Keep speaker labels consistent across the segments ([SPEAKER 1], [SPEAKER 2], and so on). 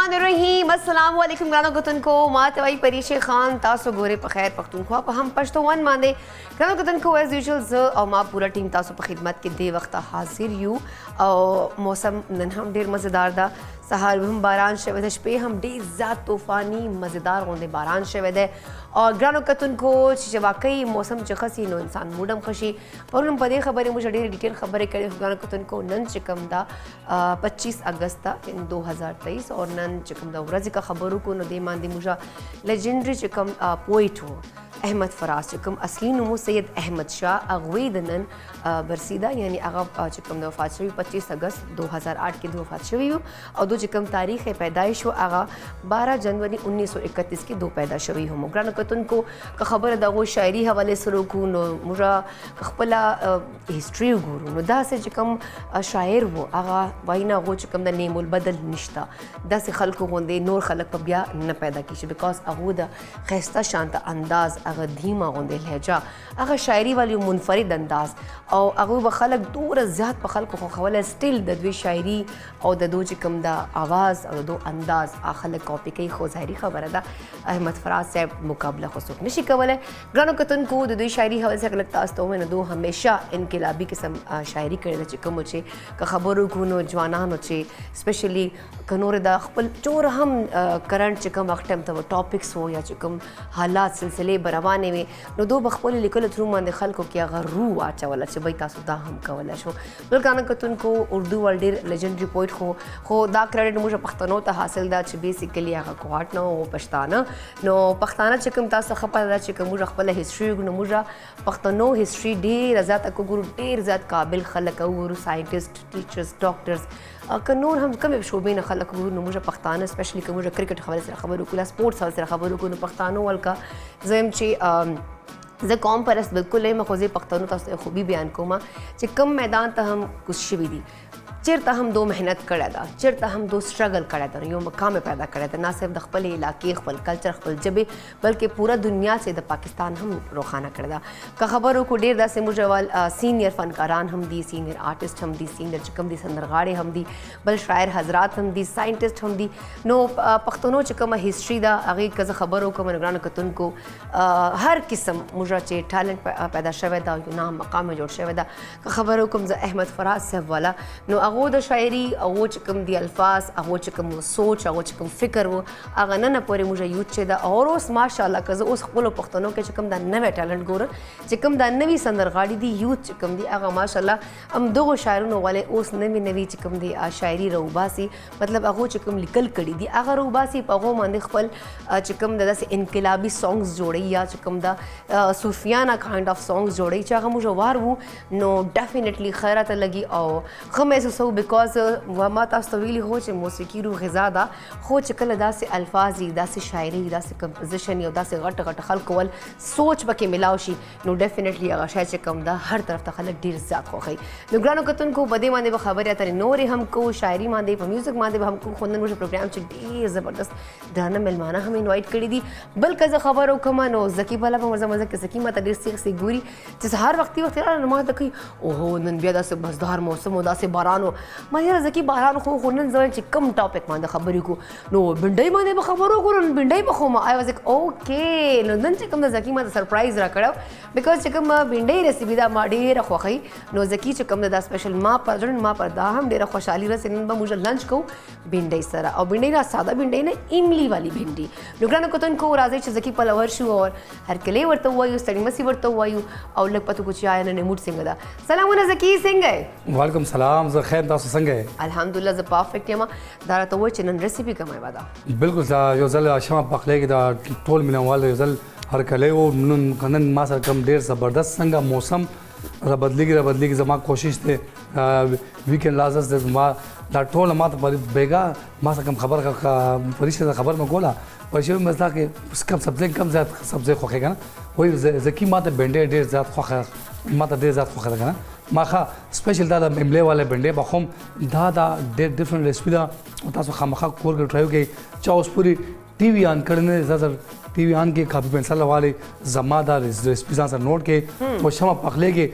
[SPEAKER 1] बिस्मिल्लाहिर्रहमानिर्रहीम अस्सलाम वालेकुम गाना गुतन को मातवाई परीशे खान तासो गोरे पर खैर पख्तूनख्वा पर हम पश्तोवन मांदे गाना गुतन को एज यूजुअल ज और मां पूरा टीम तासो पर खिदमत के दे वक्त हाजिर यू और मौसम नन हम ढेर मज़ेदार दा सहार हम बारान शवद शपे हम ढेर ज़्यादा तूफ़ानी मज़ेदार होंदे बारान शवद है और ग्रानो कतन को वाकई मौसम चखसी नो इंसान मूडम खशी पर हम पदे खबर मुझे ढेर डिटेल खबर करे ग्रानो कतन को नन चिकम दा 25 अगस्त इन 2023 और नन चिकम दा वरज़ का खबरों को न दे मांदी मुझा लेजेंडरी चिकम पोइट हो अहमद फराज चिकम असली नमो सैयद अहमद शाह अगवेद नन बरसीदा यानी आगा चिकम दा वफात शवी 25 अगस्त 2008 के वफात शवी हो और दो चिकम तारीख़ पैदाइश हो आगा 12 जनवरी 1931 की दो पैदा शवी हो मुगरान कतन को का खबर दा वो शायरी हवाले से रोकू नो मुरा खपला हिस्ट्री गुरु नो दा से चिकम शायर वो आगा वाइना वो चिकम दा नेमुल बदल निश्ता दा से खल्क होंदे नूर खलक पबिया न पैदा की बिकॉज अगूदा खैस्ता शांता अंदाज अगर धीमा होंदे लहजा अगर शायरी वाली मुनफरिद अंदाज और अगू बखलक दूर ज़्यादा पखल को खवला स्टिल ददवी शायरी और दो चिकम दा आवाज़ और दो अंदाज आखलक कॉपी कई खो ज़ाहरी खबर अदा अहमद फराज से मुकाबला खुसूक नशी कवल है ग्रानो कतन को दो शायरी हवल से लगता अस्तो में दो हमेशा इनकलाबी किस्म शायरी करे चिकम होचे का खबरों को नो जवानान होचे स्पेशली कनोर दा खपल चोर हम करंट चिकम वक्त टाइम तो टॉपिक्स हो या चिकम हालात सिलसिले बरवाने में नो दो बखपल लिखल थ्रू मान खल को क्या रू आचा वाला चे भाई तासुदा हम कवला शो बल गाना कतन को उर्दू वर्ल्ड लेजेंडरी पोइट हो दा क्रेडिट मुझे पख्तनो ता हासिल दा च बेसिकली आगा कोहाट नो पछताना नो पख्ताना चिकम ता खपल दा चिकम मुझे खपल हिस्ट्री नो मुझे पख्तनो हिस्ट्री ढेर ज़्यादा को गुरु ढेर ज़्यादा काबिल खलक गुरु साइंटिस्ट टीचर्स डॉक्टर्स कनूर हम कम शोबे न खलक गुरु मुझे पख्ताना स्पेशली को मुझे क्रिकेट खबर से खबर को स्पोर्ट्स हवल से खबर को पख्तानो वाल का जम चे ज़ कौम परस्त बिल्कुल है मैं खुद पख्तनों तो खूबी बयान को माँ चे कम मैदान तक हम कुछ भी दी चिरता हम दो मेहनत करा था चिरता हम दो स्ट्रगल करा था यो मकाम पैदा करा था ना सिर्फ दखपल इलाके खपल कल्चर खपल जबे बल्कि पूरा दुनिया से द पाकिस्तान हम रोखाना कर दा का खबरों को डेर दा से मुजवाल सीनियर फ़नकारान हम दी सीनियर आर्टिस्ट हम दी सीनियर चिकम दी संदरगाड़े हम दी बल शायर हजरात हम दी साइंटिस्ट हम दी नो पख्तनो चिकम हिस्ट्री दा अगे कज़ खबरों को मनगरान कतन को हर किस्म मुझा चे टैलेंट पैदा शवेदा यो नाम मकाम में जोड़ शवेदा का खबरों को अहमद फराज से वाला नो अगो द शायरी अगो चिकम दी अल्फाज अगो चिकम वो सोच अगो चिकम फ़िक्र वो अगर न पूरे मुझे यूथ चे दा और उस माशाल्लाह कज़ उस खपलो पख्तनों के चिकम दा नवे टैलेंट गोर चिकम दा नवी संदरगाड़ी दी यूथ चिकम दी अगर माशाल्लाह हम दो शायरों वाले उस नवी नवी चिकम दी शायरी रऊबासी मतलब अगो चिकम लिकल कड़ी दी अगर रऊबासी पगो मंद खपल चिकम दा से इनकलाबी सॉन्ग्स जोड़ी या चिकम दा सूफियाना काइंड ऑफ सॉन्ग्स जोड़ी चाह मुझे वार वो नो डेफिनेटली खैरत लगी और खम ऐसे बिकॉज वमा तवीली हो चे मौसीकी रू ग़िज़ा हो चकल दा से अल्फाजी दा से शायरी दा से कंपोजिशन या दा से गट गट खलकवल सोच बके मिलावशी नो डेफिनेटली अगर शायद चकम दा हर तरफ तक ढेर ज़्यादा खो गई नुकरानो कतन को बदे मांदे ब खबर या तरी नोरे हमको शायरी मांदे म्यूज़िक मांदे हमको खुंदन मुझे प्रोग्राम चे ढेर ज़बरदस्त दाना मेहमाना हम इन्वाइट करी दी बल कज़ खबर हो कमा नो जकी भला पर मज़ा मज़ा के सकी मत ढेर से गुरी जिस हर वक्ती वक्त नमा तक ओहो नन बिया दा से मज़दार मौसम दा से बारानो माया जकी बारान खो खुनन जल चिकम टॉपिक मांदा खबरी को नो बिंडई माने खबरों को बिंडई बखो मा I was like okay no नन चिकम दा जकी मा सरप्राइज रखड़ा बिकॉज चिकम बिंडई रेसिपी दा मा ढेर खोखई नो जकी चिकम दा स्पेशल मा पर दा हम ढेर खुशहाली रस इन बा मुझे लंच को बिंडई सरा और बिंडई ना सादा बिंडई ना इमली वाली भिंडी नुकरान को तन को राजे जकी पलवर शु और हर कले वर्तो वायु स्टडी मसी वर्तो वायु और लग पतो कुछ आया ने मूड सिंह दा सलाम वन जकी सिंह
[SPEAKER 2] वालेकुम सलाम ज खैर दास संगे
[SPEAKER 1] अल्हम्दुलिल्लाह ज परफेक्ट यमा दारा तो वो चिनन रेसिपी कमाय वादा
[SPEAKER 2] बिल्कुल सा यो जल शमा पकले की दा टोल मिला वाले यो जल हर कले वो नन कनन मा सर कम देर जबरदस्त संगा मौसम बदली की जमा कोशिश थे वीकेंड लाजस दे मा दा टोल मा तो बेगा मा सर कम खबर का परिषद खबर में गोला पैसे में मसला के कम सब्जे खोखेगा ना वही जकी मा तो बेंडे देर ज़्यादा खोखा मा तो देर ज़्यादा खोखा ना माखा स्पेशल दादा इमले वाले बेंडे बखोम दादा डिफरेंट रेसिपी दा तासो खामखा कोर कर ट्राई के चाउस पूरी टीवी ऑन करने ज़्यादा टीवी ऑन के काफी पेंसल वाले जमादार रेसिपी सा नोट के और शमा पकले के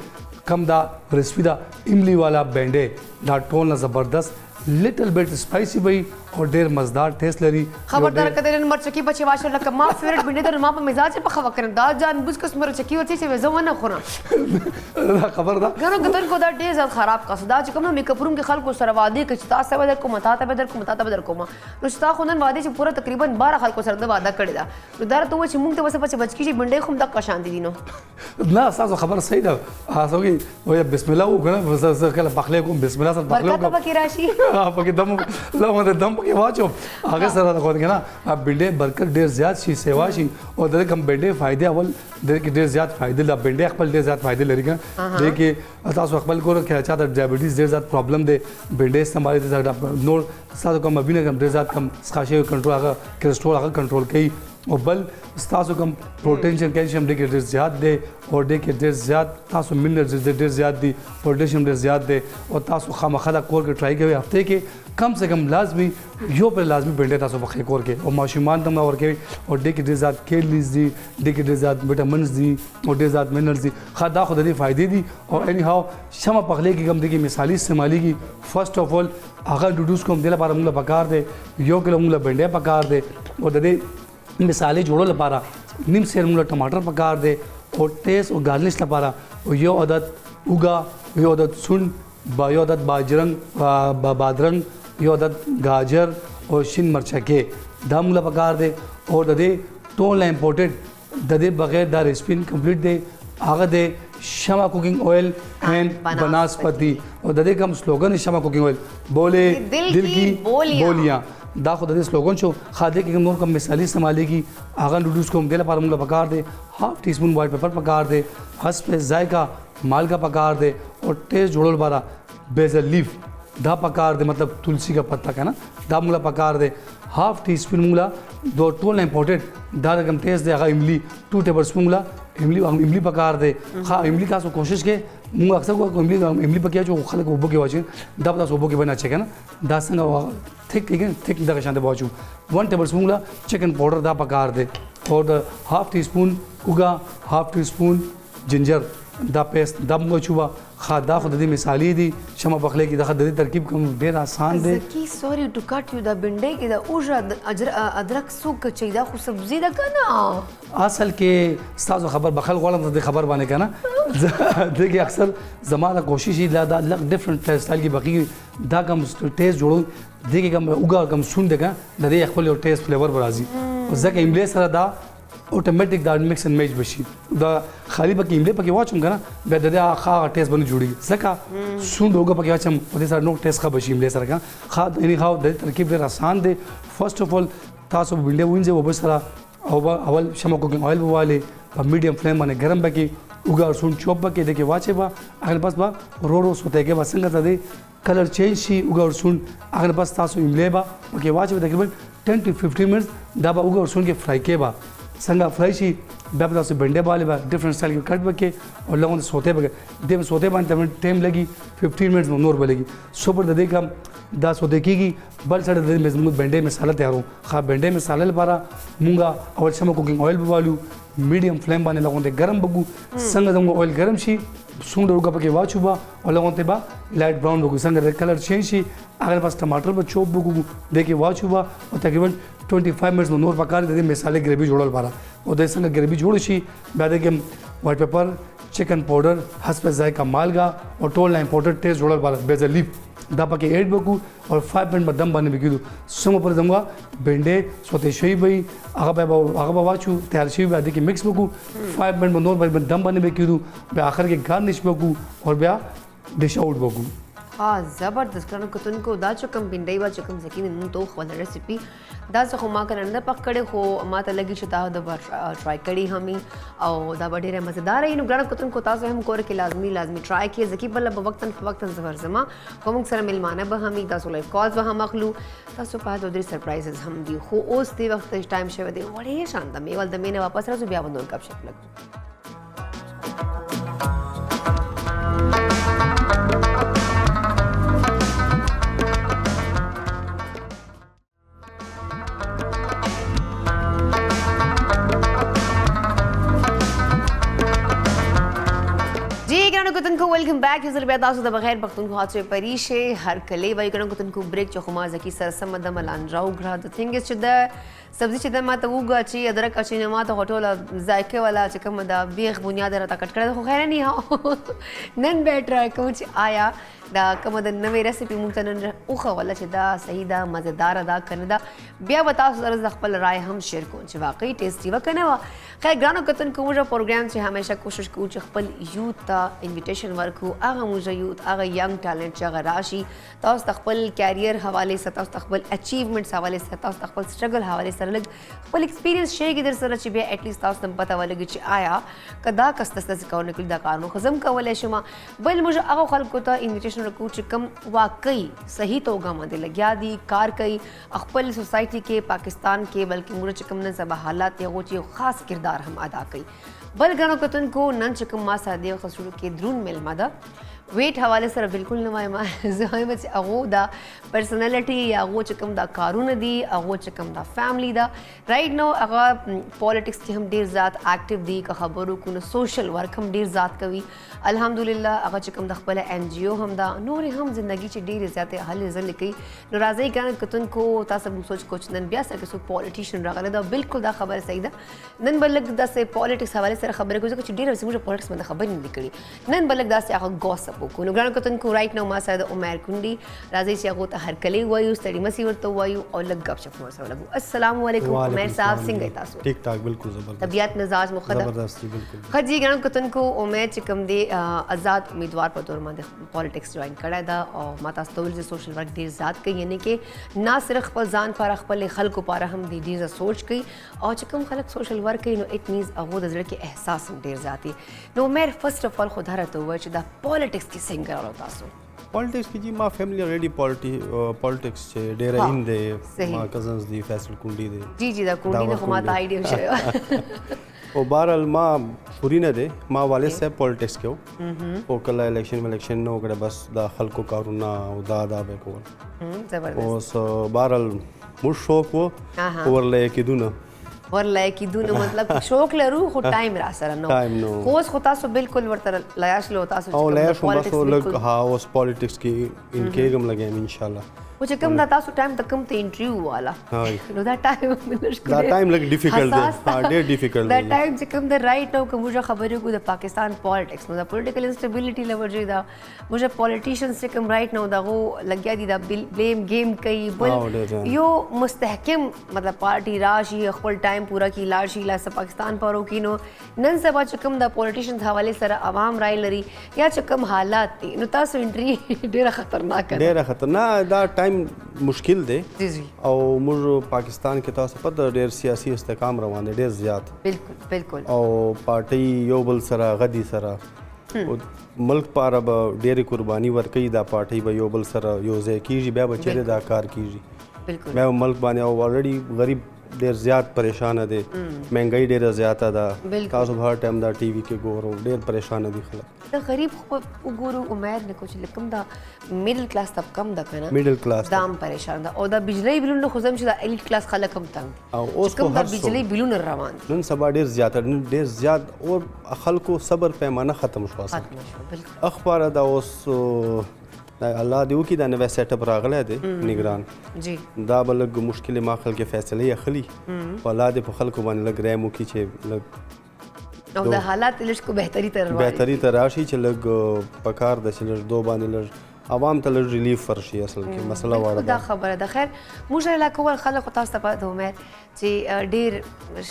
[SPEAKER 2] कम दा रेसिपी दा इमली वाला बेंडे दा टोन ज़बरदस्त लिटिल बिट स्पाइसी भाई او ډېر مزدار ټیسټ لري.
[SPEAKER 1] خبردار کده نن مرچکی په چواشه لکه ما فیورټ بنډې ته ما په مزاج په خوا کړم دا جان بوس کس مرچکی ورته چې زه ونه خورم.
[SPEAKER 2] خبر ده
[SPEAKER 1] ګرو کتن کو دا ډېر زیات خراب کا صدا چې کوم میک اپ روم کې خلکو سره وعده کوي چې تاسو به در کوم تاسو به در کوم تاسو به در کوم نو ستا خو نن وعده چې پوره تقریبا 12 خلکو سره د وعده کړی دا نو دا ته چې موږ ته وسه په بچکی چې بنډې خو د قشان دي نو
[SPEAKER 2] نه تاسو خبر صحیح ده. تاسو کې وای بسم الله وکړه زه کله پخله کوم بسم الله سره پخله
[SPEAKER 1] برکت پکې راشي
[SPEAKER 2] پکې دم لا دم پکې واچو هغه سره د کوم کنه بنډې برکت ډېر زیات شي سیوا شي او د کوم بنډې فائدې اول د ډېر زیات فائدې لا بنډې خپل ډېر زیات فائدې لري کنه د کې تاسو خپل کور کې چا د ډایبټیز ډېر زیات پرابلم دی بنډې استعمال دي نور تاسو کوم وینه کم ډېر زیات کم سخاشه کنټرول هغه کولېسټرول هغه کنټرول کوي او بل تاسو کوم پروټینشن کیلشیم ډېر زیات دی او ډېر زیات تاسو منرلز ډېر زیات دي پوټاشیم ډېر زیات دی او تاسو خامخا دا کور کې ټرای کوئ هفته کې کم سے کم لازمي یو پر لازمي بنډې تاسو په کور کې او ماشومان ته ورکوي او ډېر زیات کیلریز دي ډېر زیات وټامینز دي او ډېر زیات منرلز دي خدا خو د دې فائدې دي او اني هاو شمه پخلي کې کم دي مثالي استعمالي کې فرست اف اول هغه ډوډوس کوم د لپاره موږ پکار دي یو کیلو موږ بنډې پکار دي او د دې مثالي جوړو لپاره نیم سیر موږ ټماټر پکار دي او ټیس او گارنش لپاره او یو عدد اوګه یو عدد سون یو عدد باجرنګ بادرنګ یو عدد گاجر او شین مرچکې دا موږ پکار دي او د دې ټول امپورټډ د دې بغیر دا ریسپی کمپلیټ دی هغه د شمع کوکنگ آئل اینڈ بناسپتی اور د دې کوم سلوګن شمع کوکنگ آئل بولے دل کی بولیاں دا خو د دې سلوګن شو خاده کې نور کوم مثالي استعمالي کی هغه نوډلز کوم د لپاره موږ پکار دي هاف ټی سپون وائٹ پیپر پکار دي حسب ذائقہ مالګه پکار دي او ټیسټ جوړول لپاره بیزل لیف دا پکار دي مطلب تلسی کا پتا کا نا دا موږ پکار دي هاف ټی سپون موږ دو ټول امپورټډ دا کوم ټیسټ دی هغه املی 2 ټیبل سپون املی پکار دی ها املی تاسو کوشش کې موږ اکثر کو املی پکې چې خلک وبو کې واچي دا تاسو وبو کې بنا چې کنه دا څنګه ټیک دغه شان دی واچو 1 ټیبل سپون چکن پاوډر دا پکار دی او د هاف ټی سپون اوګه هاف ټی سپون جنجر دا پیسټ دا موږ چوبا خادا خو د دې مثالي دي شمع پخلی کې د دې ترکیب کوم ډېر آسان دی
[SPEAKER 1] زکی سوري ټو کټ یو دا بنډې کې دا اوجه ادرک سوک چې دا خو سبزی ده کنه
[SPEAKER 2] اصل کې تاسو خبر بخل غواړم د خبر باندې کنه دغه اکثر زمانہ کوشش دا لګ ډیفرنٹ سټایل کې بقي دا کوم ټیسټ جوړو دغه کوم اوګه کوم سون دغه د دې خپل ټیسټ فلیور برازي ځکه املی سره دا اوټومیټک دا میکس اینڈ میچ بشي دا خالی پکې املی پکې واچوم کنه به د دې ښه ټیسټ باندې جوړي ځکه سون دوګه پکې واچم په دې سره نو ټیسټ ښه بشي املی سره کنه خا اني خاو د ترکیب ډېر آسان دی فرست اف اول تاسو بنډې وینځي او بس سره اول شمع کوکنگ آئل بواله په میډیم فلیم باندې ګرم پکې اوګه سون چوپ پکې دغه واچي با هغه بس با رو سوته کې بس څنګه ته کلر چینج شي اوګه سون هغه بس تاسو املی با پکې واچي تقریبا 10 to 15 منټس دا به اوګه سون کې فرائی کې با څنګه فرائی شي بیا به تاسو بنډې باندې به ډیفرنٹ سټایل کې کټ وکړي او لږ سوته به د سوته باندې ټایم لګي 15 منټس نور به لګي سوپر د دې کم دا سوته کېږي بل سره د مزموت بنډې مساله تیارو خا بنډې مساله لپاره مونږه اول شمع کوکنگ آئل بوالو میډیم فلیم باندې لګون ګرم بګو څنګه زموږ آئل ګرم شي سونډ وګه پکې واچو با او لګون ته با لایټ براون وګو څنګه د کلر چینج شي هغه پاس ټماټر به چوپ وګو دغه واچو با او تقریبا 25 منټس نور پکار د مثاله ګریوی جوړول لپاره او د څنګه ګریوی جوړ شي بیا دغه وائٹ پیپر چکن پاوډر حسب ذائقہ مالګه او ټول امپورټډ ټیسټ جوړول لپاره بیزل لیف دا پکې ایډ وکړو او 5 منټ بدم باندې وکړو سمو پر زموږه بنډې سوته شوی وي هغه واچو تیار شوی به دغه مکس وکړو 5 منټ نور بدم باندې وکړو بیا اخر کې گارنش وکړو او بیا ډش آؤٹ وکړو
[SPEAKER 1] ها زبردست کړنو کتونکو دا چې کوم بنډۍ وا چې کوم ځکه نن تو خپل ریسیپي دا څه خو ما کنده پک کړي خو ما ته لګي چې دا د ټرای کړي همي او دا ډېره مزیدار وي نو ګرانو کتونکو تاسو هم کور کې لازمي ټرای کړئ ځکه بل په وختن زبر زما کوم سره ملمانه به همي تاسو لایف کالز به هم اخلو تاسو په دوه درې سرپرایزز هم دي خو اوس دی وخت ټایم شوه دی وړې شانته میول د مینه واپس راځو بیا باندې کپ شپ لګو ګرانو کتونکو ویلکم بیک یو ځل بیا تاسو ته بغیر پښتونخوا چې پریشه هر کلی وایي ګرانو کتونکو بریک چې خو ما ځکه سره سم د ملان راوګرا د ثینګ چې د سبزی چې د ما ته وګا چې ادرک چې نه ما ته هټول ذایقه والا چې کوم د بیخ بنیاد را تا کټ کړه خو خیر نه هاو نن بیٹر کوم چې آیا دا کوم د نوې ریسیپي مونږ ته نن اوخه ولا چې دا صحیح ده مزیدار ده کنه دا بیا به تاسو سره د خپل رائے هم شیر کوم چې واقعي ټیسټي وکنه وا خیر ګرانو کتونکو موږ پروګرام چې همیشه کوشش کوو چې خپل یوت ته انویټیشن ورکو هغه موږ یوت هغه ینګ ټالنت چې هغه راشي تاسو خپل کیریئر حواله سره تاسو خپل اچیومنټس حواله سره تاسو خپل سټرګل حواله سره لګ خپل ایکسپیرینس شیر کې در سره چې بیا اټ لیست تاسو ته پته ولګي چې آیا کدا کسته څه کول نکړي دا کارونه خزم کولای شم بل موږ هغه خلکو ته انویټیشن رکو چې کم واقعي صحیح توګه باندې لګیا دي کار کوي خپل سوسایټي کې پاکستان کې بلکې موږ چې کوم نن سبا حالات یو چې خاص کردار هم ادا کوي بل ګڼو کتونکو نن چې کوم ما سره دی خو شروع کې درون میلمه ده ویټ حواله سره بالکل نه وایم زه وایم چې هغه دا پرسنالټي یا هغه چې کوم دا کارونه دي هغه چې کوم دا فیملی دا رائټ نو هغه پالیټکس کې هم ډیر زیات اکټیو دي که خبرو کو نو سوشل ورک هم ډیر زیات کوي الحمدلله هغه چې کوم د خپل ان جی او هم دا نور هم ژوندۍ چې ډیر زیات حل ځل کوي نو راځي ګان کتونکو تاسو هم سوچ کوچ نن بیا سره څو پالیټیشن راغله دا بالکل دا خبره صحیح ده نن بلک د پالیټکس حواله سره خبره کوي چې ډیر زموږ پالیټکس باندې خبرې نه کړي نن بلک دا هغه ګوسپ نو ګرانو کتونکو رائټ نو ما سره د عمر کونډي راځي چې هغه ته هر کلی وایو ستړي مسي ورته وایو او لږ غپ شپ مو سره لګو السلام علیکم عمر صاحب څنګه تاسو
[SPEAKER 3] ټیک ټاک بالکل زبردست
[SPEAKER 1] طبیعت مزاج مخدم
[SPEAKER 3] زبردست بالکل
[SPEAKER 1] خدي ګرانو کتونکو عمر چې کوم دی آزاد امیدوار په تور باندې پالیټکس جوائن کړی دا او ما تاسو ته ول سوشل ورک ډیر زیات کوي یعنی کې نه صرف خپل ځان پر خپل خلکو پر هم دی ډیر سوچ کوي او چې کوم خلک سوشل ورک کوي نو اټ مینز هغه د زړه کې احساس هم ډیر زیاتی نو عمر فرست اف ال خو درته وای چې دا پالیټکس کې څنګه راو تاسو
[SPEAKER 3] پالیټکس کې جی ما فیملی اوريډي پالیټکس چې ډیر ان دي ما کزنز دي فیصل کونډي دي
[SPEAKER 1] جی دا کونډي نه ما ته آیډیا شوی
[SPEAKER 3] او بهرحال ما پوری نه دي ما والد صاحب پالیټکس کې او کله الیکشن نو کړه بس دا خلکو کارونه او دا به کول
[SPEAKER 1] زبردست
[SPEAKER 3] او بهرحال مو شوق وو ورلې کېدونه
[SPEAKER 1] ورلای کی دونه مطلب شوق لرو خو ټایم را سره نو خو خو تاسو بالکل ورته لاش لو تاسو
[SPEAKER 3] او لاش بس لګ ها اوس پالیټکس کې ان کې کوم لګم ان شاء الله
[SPEAKER 1] و چې کوم دا تاسو ټایم ته کوم ته انټرویو والا نو دا ټایم
[SPEAKER 3] دا ټایم لګ ډیفیکلټ دی ډیر ډیفیکلټ
[SPEAKER 1] دا ټایم چې کوم د رائټ نو کوم جو خبرې کو د پاکستان پالیټکس نو د پولیټیکل انسټیبিলিټي لوجه دا موږ پالیټیشنز چې کوم رائټ نو دا لګیا دي دا بلیم گیم کوي بل یو مستحکم مطلب پارټي راشي خپل ټایم پورا کی لاشي لا پاکستان پرو کینو نن سبا چې کوم د پالیټیشنز حواله سره عوام رائے لري یا چې کوم حالات دي نو تاسو انټری ډیره خطرناک ده
[SPEAKER 3] ډیره خطرناک دا ټایم مشکل دی
[SPEAKER 1] جی
[SPEAKER 3] او موږ پاکستان کې تاسو په ډیر سیاسي استحکام روان دي ډیر زیات
[SPEAKER 1] بالکل
[SPEAKER 3] او پارټي یو بل سره غدي سره ملک پاره به ډېرې قرباني ورکوي دا پارټۍ به یو بل سره یو ځای کېږي بیا به چیرې دا کار کېږي بیا ملک باندې او الریډي غریب ډېر زیات پریشانه دی مهنګۍ ډېره زیاته ده تاسو به هر ټایم دا ټي وي کې ګورو ډېر پریشانه دي خلک
[SPEAKER 1] د غریب خو وګورو امید نه کوم چې کوم دا میډل کلاس طبقه کم ده کنه
[SPEAKER 3] میډل کلاس
[SPEAKER 1] دام پریشان ده او دا بجلی بلون خو زم چې دا الیټ کلاس خلک هم تنګ
[SPEAKER 3] او اوس
[SPEAKER 1] کوم دا بجلی بلون روان
[SPEAKER 3] نن سبا ډېر زیات او خلکو صبر پیمانه ختم شو اصل اخبار دا اوس الله دې وکړي دا نوی سیټ اپ راغلی دی نگران
[SPEAKER 1] جی
[SPEAKER 3] دا به لږ مشکلې ما خلک فیصلې اخلي او الله دې په خلکو باندې لږ رحم وکړي چې لږ
[SPEAKER 1] او د حالات لږ کو بهتري
[SPEAKER 3] ته راشي چې لږ پکار د چې لږ دو باندې لږ عوام ته لږ ریلیف ورشي اصل کې مسله واړه
[SPEAKER 1] دا خبره ده خیر موږ علاقه ول خلک تاسو ته پته امید چې ډیر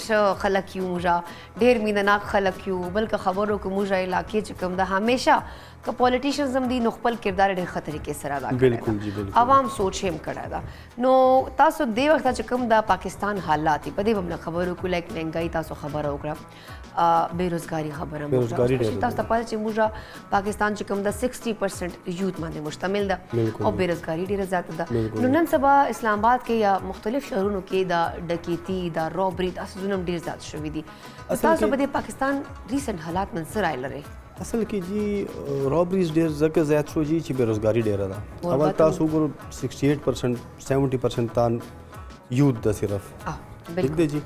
[SPEAKER 1] ښه خلک یو موږ ډیر مینناک خلک یو بلکې خبرو کو موږ علاقې چې کوم ده همیشه که پالیټیشنز هم دي نو خپل کردار ډېر ښه طریقې سره ادا کړی دا عوام سوچ هم کړی دا نو تاسو دې وخت چې کوم د پاکستان حالات په دې باندې خبرو کو لایک مهنګای تاسو خبره وکړه بیروزګاری خبره مو تاسو ته پته چې موږ پاکستان چې کوم د 60% یوت باندې مشتمل ده او بیروزګاری ډېره زیاته ده نو نن سبا اسلام آباد کې یا مختلف شهرونو کې دا ډکیتی دا روبري تاسو زونه ډېر زیات شوي دي تاسو په دې پاکستان ریسنت حالات من سره لري
[SPEAKER 3] اصل کې جی رابریز ډېر ځکه زیات شو جی چې بیروزګاري ډېره ده اول تاسو وګورئ 68% 70% تان یوت ده صرف ٹھیک دی جی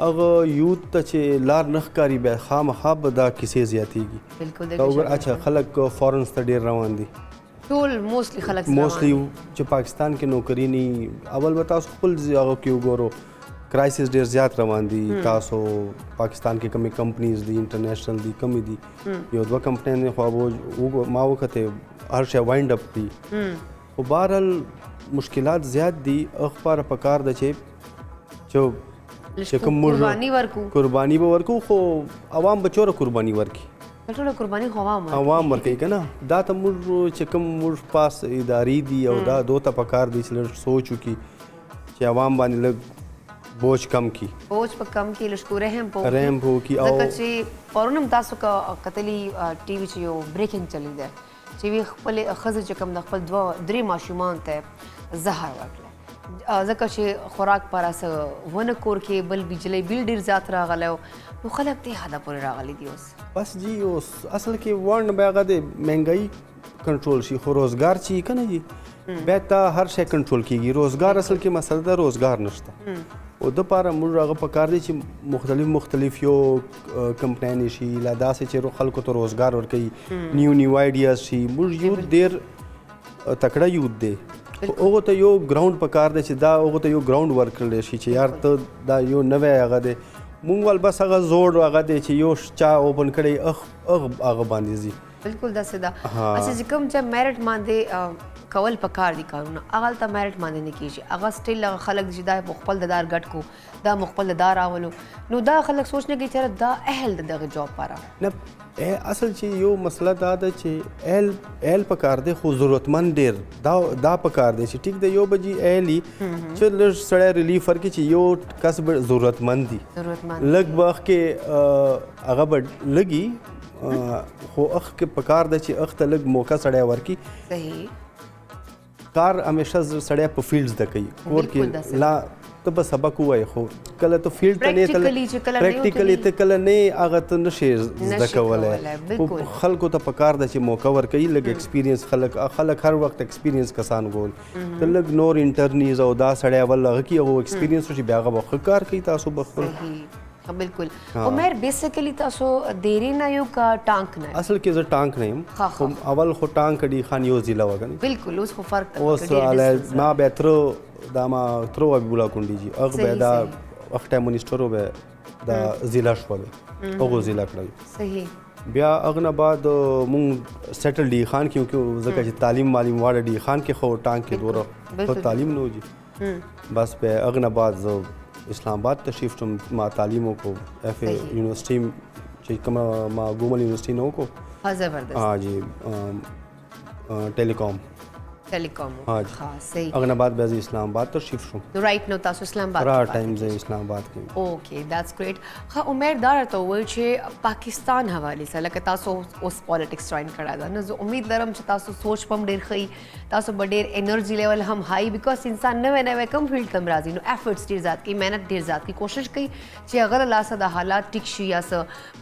[SPEAKER 3] هغه یوت ته چې لار نه ښکاري بیا خامخا به دا کیسې زیاتېږي
[SPEAKER 1] بالکل
[SPEAKER 3] دا وګوره اچھا خلک فارنز ته ډېر روان دي
[SPEAKER 1] ټول موستلی خلک
[SPEAKER 3] موستلی چې پاکستان کې نوکري نه اول به تاسو خپل هغه کې وګورو کرایسس ډېر زیات روان دي تاسو پاکستان کې کمې کمپنیز دي انټرنیشنل دي کمې دي یو دوه کمپنۍ خو به ما وکتې هر شی وایند اپ دي خو بهرحال مشکلات زیات دي اخبار پکار ده چې کوم قرباني به ورکو خو عوام به چوره قرباني ورکي
[SPEAKER 1] ټوله قرباني خو
[SPEAKER 3] عوام ورکوي که نه دا ته موږ چې کوم موږ پاس ادارې دي او دا دو ته پکار دي چې لږ سوچ وکړي چې عوام باندې لږ بوج کم کی
[SPEAKER 1] بوج په کم کې لږ رحم
[SPEAKER 3] وکړي او
[SPEAKER 1] ځکه چې پرون هم تاسو کتلي ټي وي چې یو بریکینګ چلی دی چې وی خپل ښځې چې کوم د خپل درې ماشومان ته زهر ورکړی ځکه چې خوراک پر څه ونه کور کې بل بجلی بیل ډېر زیات راغلی نو خلک دې حده پورې راغلي دي اوس
[SPEAKER 3] بس جی اوس اصل کې وړ به هغه د مهنګایي کنټرول شي خو روزګار چې که نه جي بیا ته هر شی کنټرول کېږي روزګار اصل کې مسله ده روزګار نشته او دپاره موږ هغه پکار دی چې مختلف یو کمپنیانې شي لا داسې چې خلکو ته روزګار ورکوي نیو آیډیاز شي موږ یوت ډېر تکړه یوت دی هغو ته یو ګراؤنډ پکار دی چې دا هغو ته یو ګراؤنډ ورکړلی شي چې یار ته دا یو نوی هغه دی مونږ ول بس هغه زوړ هغه دی چې یو چا اوپن کړی هغه باندې ځي
[SPEAKER 1] بالکل داسې ده اچھا چې کوم چې میرټ باندې کول پکار دي کارونه هغه ته میرټ باندې نه کیږي هغه سټیل هغه خلک چې دا خپل د دار ګټ کو دا خپل د دار راولو نو دا خلک سوچ نه کوي چې دا اهل دغه جاب پاره
[SPEAKER 3] نه اصل چې یو مسله دا ده چې اهل پکار دی خو ضرورتمند ډېر دا پکار دی چې ټیک دی یو بجې اهلي چې لږ سړی ریلیف ورکړي چې یو کس به ضرورتمند دي لږ به وخت کې هغه به لګي خو اخ کې پکار ده چې اخ ته لږ موقع سړی ورکړي
[SPEAKER 1] صحیح
[SPEAKER 3] کار همیشه سړی په فیلډ زده کوي کور کې لا ته به سبق ووایې خو کله ته فیلډ ته نه پریکټیکلی ته کله نه هغه ته نشې زده کولی خلکو ته پکار ده چې موقع ورکوي لږ ایکسپیرینس خلک هر وخت ایکسپیرینس کسان ګول ته لږ نور انټرنیز او دا سړی اول هغه کې هغه ایکسپیرینس وشي بیا هغه به ښه کار کوي تاسو به خپل
[SPEAKER 1] بالکل عمر بیسیکلی تاسو دیری نه یو کا ټانک نه
[SPEAKER 3] اصل کې زه ټانک نه یم خو اول خو ټانک ډي خان یو ضلع وګني
[SPEAKER 1] بالکل اوس خو فرق
[SPEAKER 3] اوس ما به تر دا ما تر حبیب الله کونډي جی هغه به دا وخت منیسټر به دا ضلع شو هغه ضلع کړی
[SPEAKER 1] صحیح
[SPEAKER 3] بیا هغه نه بعد مونږ سیټل ډي خان کې ځکه چې تعلیم واړه ډي خان کې خو ټانک کې دوره تعلیم نه وږي بس به هغه نه بعد اسلام آباد ته شفټ ما تعلیم وکړو اف یونیورسټي چې کومه ما ګومل یونیورسټي نه وکړو
[SPEAKER 1] زبردست
[SPEAKER 3] ټیلیکام
[SPEAKER 1] ها صحیح
[SPEAKER 3] هغه نه بعد بیا زه اسلام آباد ته شفټ شوم
[SPEAKER 1] رایټ نو تاسو اسلام آباد
[SPEAKER 3] را ټایم زه اسلام آباد کې
[SPEAKER 1] اوکے دیٹس گریٹ ها امید دار ته وایي چې پاکستان حواله سره لکه تاسو اوس پالیټکس جوائن کړه دا نو زه امید لرم چې تاسو سوچ پم ډیر ښه تاسو به ډیر انرژي لیول هم هاي بیکاز انسان نوې کم فیلډ کم راځي نو ایفورټس ډیر زیات کوي مهنت ډیر زیات کوي کوشش کوي چې اگر لاسه د حالات ټیک شي یا څه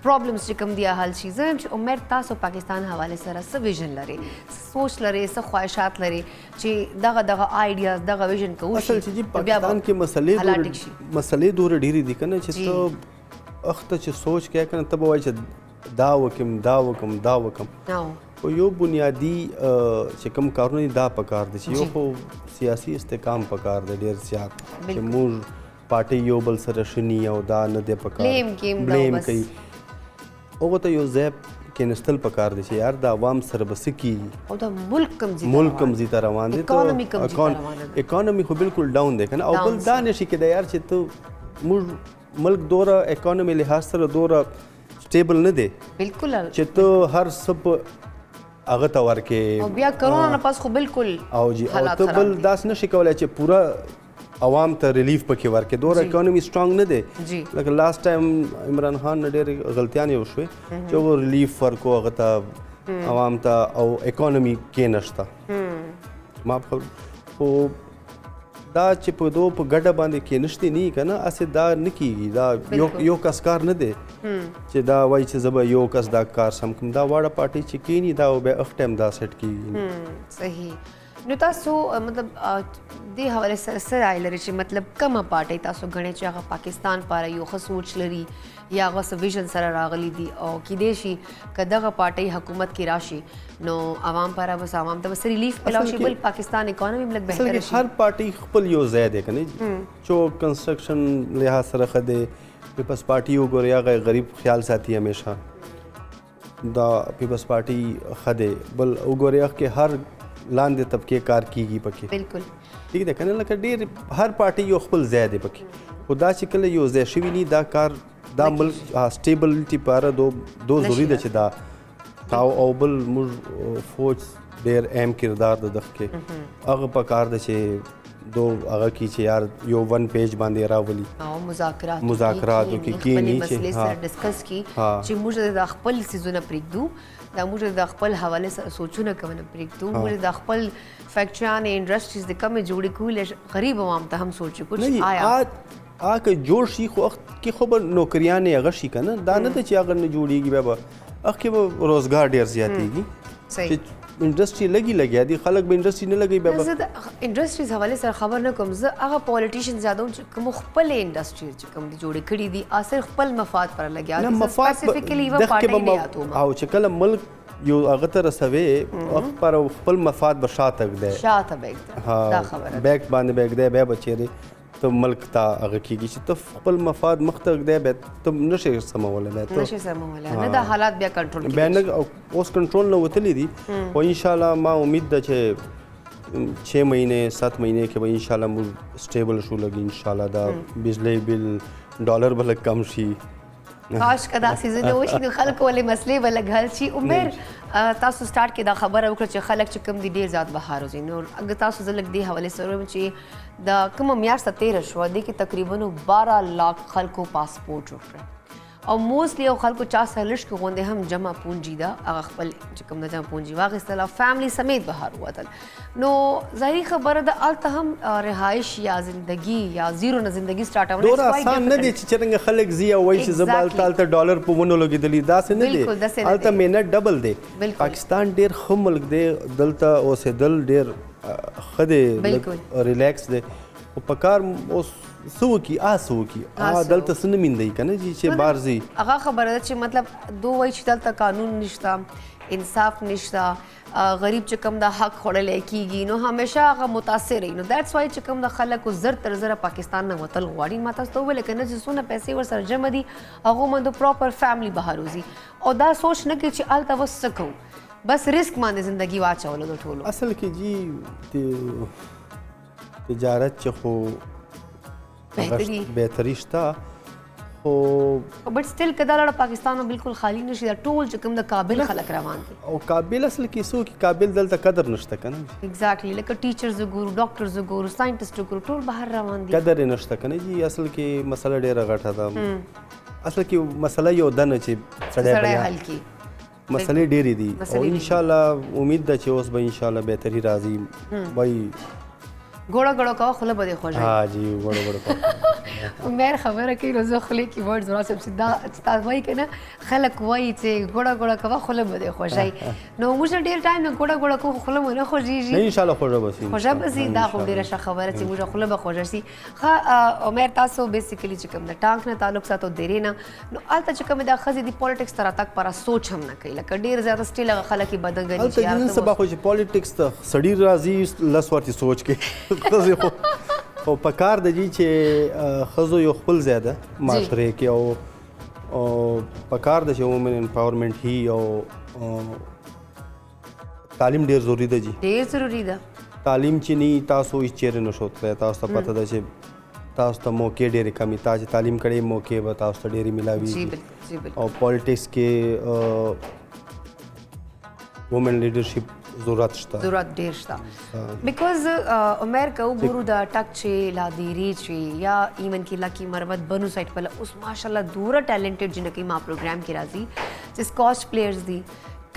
[SPEAKER 1] پرابلمز چې کم دي حل شي زه چې امید تاسو پاکستان حواله سره څه ویژن لري سوچ لري څه خواهشات لري چې دغه آیډیاز دغه ویژن کوو
[SPEAKER 3] اصل چې پاکستان کې مسلې دور ډېری دي کنه چې ته اخته چې سوچ کې کنه ته به وایي چې دا وکم او یو بنیادی چې کوم کارونه دا پکار دي چې یو خو سیاسي استحکام پکار دی ډېر زیات چې موږ پارټي یو بل سره شني او دا نه دی پکار بلیم کوي هغه ته یو ځای کېنستل پکار دی چې یار د عوام سره به څه کېږي
[SPEAKER 1] او د ملک کم زی ته روان
[SPEAKER 3] دی اکانومي خو بالکل ډاون دی که نه او بل دا نشي کېدی یار چې ته موږ ملک دوره اکانومي لحاظ سره دوره سټیبل نه دی
[SPEAKER 1] بالکل
[SPEAKER 3] چې ته هر څه هغه ته ورکې
[SPEAKER 1] او بیا کرونا نه پس خو بالکل
[SPEAKER 3] او جی او ته بل داس نشي کولی چې پوره عوام ته ریلیف پکې ورکې دوره اکانومي سټرانګ نه دی لکه لاست ټایم عمران خان نه ډېرې غلطیانې وشوې چې هغه ریلیف ورکو هغه ته عوام ته او اکانومي کې نشته ما خو دا چې په دوه په ګډه باندې کې نشته نه که نه هسې دا نه کېږي دا یو کس کار نه دی چې دا وایي چې زه به یو کس دا کار سم کوم دا واړه پارټۍ چې کېني دا بیا اخ ټایم دا سیټ کېږي
[SPEAKER 1] صحیح نو تاسو مطلب دې حواله سره څه رایه لرئ چې مطلب کومه پارټۍ تاسو ګڼئ چې هغه پاکستان لپاره یو ښه سوچ لري یا هغه څه ویژن سره راغلي دي او کیدای شي که دغه پارټۍ حکومت کې راشي نو عوام لپاره بس عوام ته بس ریلیف میلاو شي بل پاکستان اکانومي هم لږ بهتره شي.
[SPEAKER 3] هر پارټي خپل یو ځای دی که نه چې کنسټرکشن لحاظ سره ښه دی. پیپلز پارټي وګورئ هغه غریب خیال ساتي همیشه دا پیپلز پارټي ښه دی. بل وګورئ هغه کې هر لاندې طبقې کار کیږي پکې
[SPEAKER 1] بالکل
[SPEAKER 3] ٹھیک دی که نه لکه ډېر هر پارټي یو خپل ځای دی پکې خو دا چې کله یو ځای شوي ني دا کار دا ملک سټیبلټي لپاره دو ضروري ده چې دا او بل موږ فوج ډېر اهم کردار د دغه کې هغه په کار ده چې دو هغه کې چې یار یو ون پیج باندې راولي
[SPEAKER 1] او مذاکرات
[SPEAKER 3] کې کینی
[SPEAKER 1] مسلې سره ډسکس کی چې موږ د خپل سيزونه پرېږدو دا موږ د خپل حواله سره سوچونه کوو پرېږدو موږ د خپل فیکټریانې انډسټریز د کمې جوړې کولې غریب عوام ته هم سوچو کچھ آیا
[SPEAKER 3] که جوړ شي خو کې خو به نوکریانې هغه شي که نه دا نه ده چې هغه نه جوړېږي بیا به هغه کې به روزګار ډېر زیاتېږي انډسټري لګیا دي خلک به انډسټري نه لګوي بیا
[SPEAKER 1] زه د انډسټریز حواله سره خبر نه کوم زه هغه پالیټیشن زیاده هم چې کوم خپل انډسټری چې کوم دي جوړې کړي دي اصل خپل مفاد پر لګیا دي سپیسیفیکلی و پارټي نه یاتو
[SPEAKER 3] او چې کله ملک یو هغه ته رسوي وخت پر خپل مفاد به شاته دی
[SPEAKER 1] شاته بیگ دا خبره
[SPEAKER 3] بیگ باندې بیگ دی بیا بچیرې ته ملک ته هغه کېږي چې ته خپل مفاد مخ ته دی بیا ته نشې سمولی
[SPEAKER 1] نه دا حالات بیا کنټرول
[SPEAKER 3] بیا نه اوس کنټرول نه وتلی دي خو انشاءالله ما امید ده چې 6 مہینے 7 مہینے کې به انشاءالله موږ سټیبل شو لګي انشاءالله دا بجلی بل ډالر به لږ کم شي
[SPEAKER 1] کاش کدا سیزن وشي نو خلکو ولې مسلې به لږ حل شي. عمر تاسو سٹارټ کې دا خبره وکړه چې خلک چې کم دي ډېر زیات بهار وځي نو اگر تاسو زه لږ دې حوالې سره وایم چې د کومه میاشت ته تېره شوه دې کې تقریبا 12 لاک خلکو پاسپورټ جوړ کړل او موستلی او خلکو چا سره لږ کې غونډې هم جمع پونجي ده هغه خپل چې کوم د جمع پونجي واخیستل او فیملی سمیت بهر ووتل نو ظاهري خبره ده هلته هم رهایش یا زندگی یا زیرو نه زندگی سټارټ
[SPEAKER 3] ډېر آسان نه دی چې څرنګه خلک ځي او وایي چې زه به هلته ډالر په ونو لګېدلي داسې نه دی هلته محنت ډبل دی. پاکستان ډېر ښه ملک دی دلته اوسېدل ډېر ښه دی ریلیکس دی خو په کار اوس څه وکړي دلته څه نه میندئ که نه چې بار ځي
[SPEAKER 1] هغه خبره ده چې مطلب دو وایي چې دلته قانون نشته انصاف نشته غریب چې کوم د حق خوړلی کېږي نو همیشه هغه متاثر وي نو دیټس وای چې کوم د خلکو زر تر زره پاکستان نه وتل غواړي ما تاسو ته وویل که نه چې څونه پیسې ورسره جمع دي هغو باندې پراپر فیملی بهر وځي او دا سوچ نه کوي چې هلته اوس څه کوو بس رسک باندې زندگی واچولو د ټولو
[SPEAKER 3] اصل کې جی تجارت چې خو بهتري شته خو
[SPEAKER 1] بټ سټیل که دا لړه پاکستان بالکل خالی نشي دا ټول چې کوم د کابل خلک روان دي
[SPEAKER 3] او کابل اصل کې څوک کابل دلته قدر نشته که نه
[SPEAKER 1] ایگزیکټلی لکه ټیچرز وګورو ډاکټرز وګورو ساینټسټ وګورو ټول بهر روان دي
[SPEAKER 3] قدر یې نشته که نه جي اصل کې مسله ډېره غټه ده اصل کې مسله یو ده نه چې
[SPEAKER 1] سړی حل کړي
[SPEAKER 3] مسلې ډېرې دي او انشاءالله امید ده چې اوس به انشاءالله بهتري راځي وایي
[SPEAKER 1] ګوړه ګوړه کوه خوله به دې خوږوي
[SPEAKER 3] ها جی ګوړه ګوړه کوه
[SPEAKER 1] عمر خبره کوي نو زه خولې کې ورډز راسم چې دا ستا وایي که نه خلک وایي چې ګوړه ګوړه کوه خوله به دې خوږوي نو موږ ډېر ټایم نه ګوړه ګوړه کوو خوله مو نه خوږېږي
[SPEAKER 3] نه انشاءالله خوږه به شي
[SPEAKER 1] خوږه به شي دا خو ډېره ښه خبره چې موږ خوله به خوږه شي ښه عمر تاسو بیسیکلي چې کوم د ټانک نه تعلق ساتو درې نه نو هلته چې کومې دا ښځې دي پالیټکس ته راتګ پاره سوچ هم نه کوي لکه ډېر زیاته سټیل هغه خلک یې بدګني
[SPEAKER 3] هلته نن سبا خو چې پالیټکس ته سړي راځي لس ورتې سوچ کوي ښځې خو خو په کار د جي چې ښځو یو خپل ځای ده معاشرې کې او په کار ده چې وومن امپاورمنټ هي او تعلیم ډېر ضروري ده جي
[SPEAKER 1] ډېر ضروري ده
[SPEAKER 3] تعلیم چې نه تاسو هېڅ چیرې نشو تللی تاسو ته پته ده چې تاسو ته موقع ډېرې کمې تا چې تعلیم کړې موقع به تاسو ته ډېرې میلاویږي او پالیټکس کې وومن لیډرشپ ضرورت شته
[SPEAKER 1] ضرورت ډېر شته بیکاز عمر که وګورو د ټک چې لادیری چې یا ایون کې لکی مروت بنو سایډ په اوس ماشاءالله دوره ټیلنټډ جنکې ما پروګرام کې راځي چې سکاچ پلیئرز دي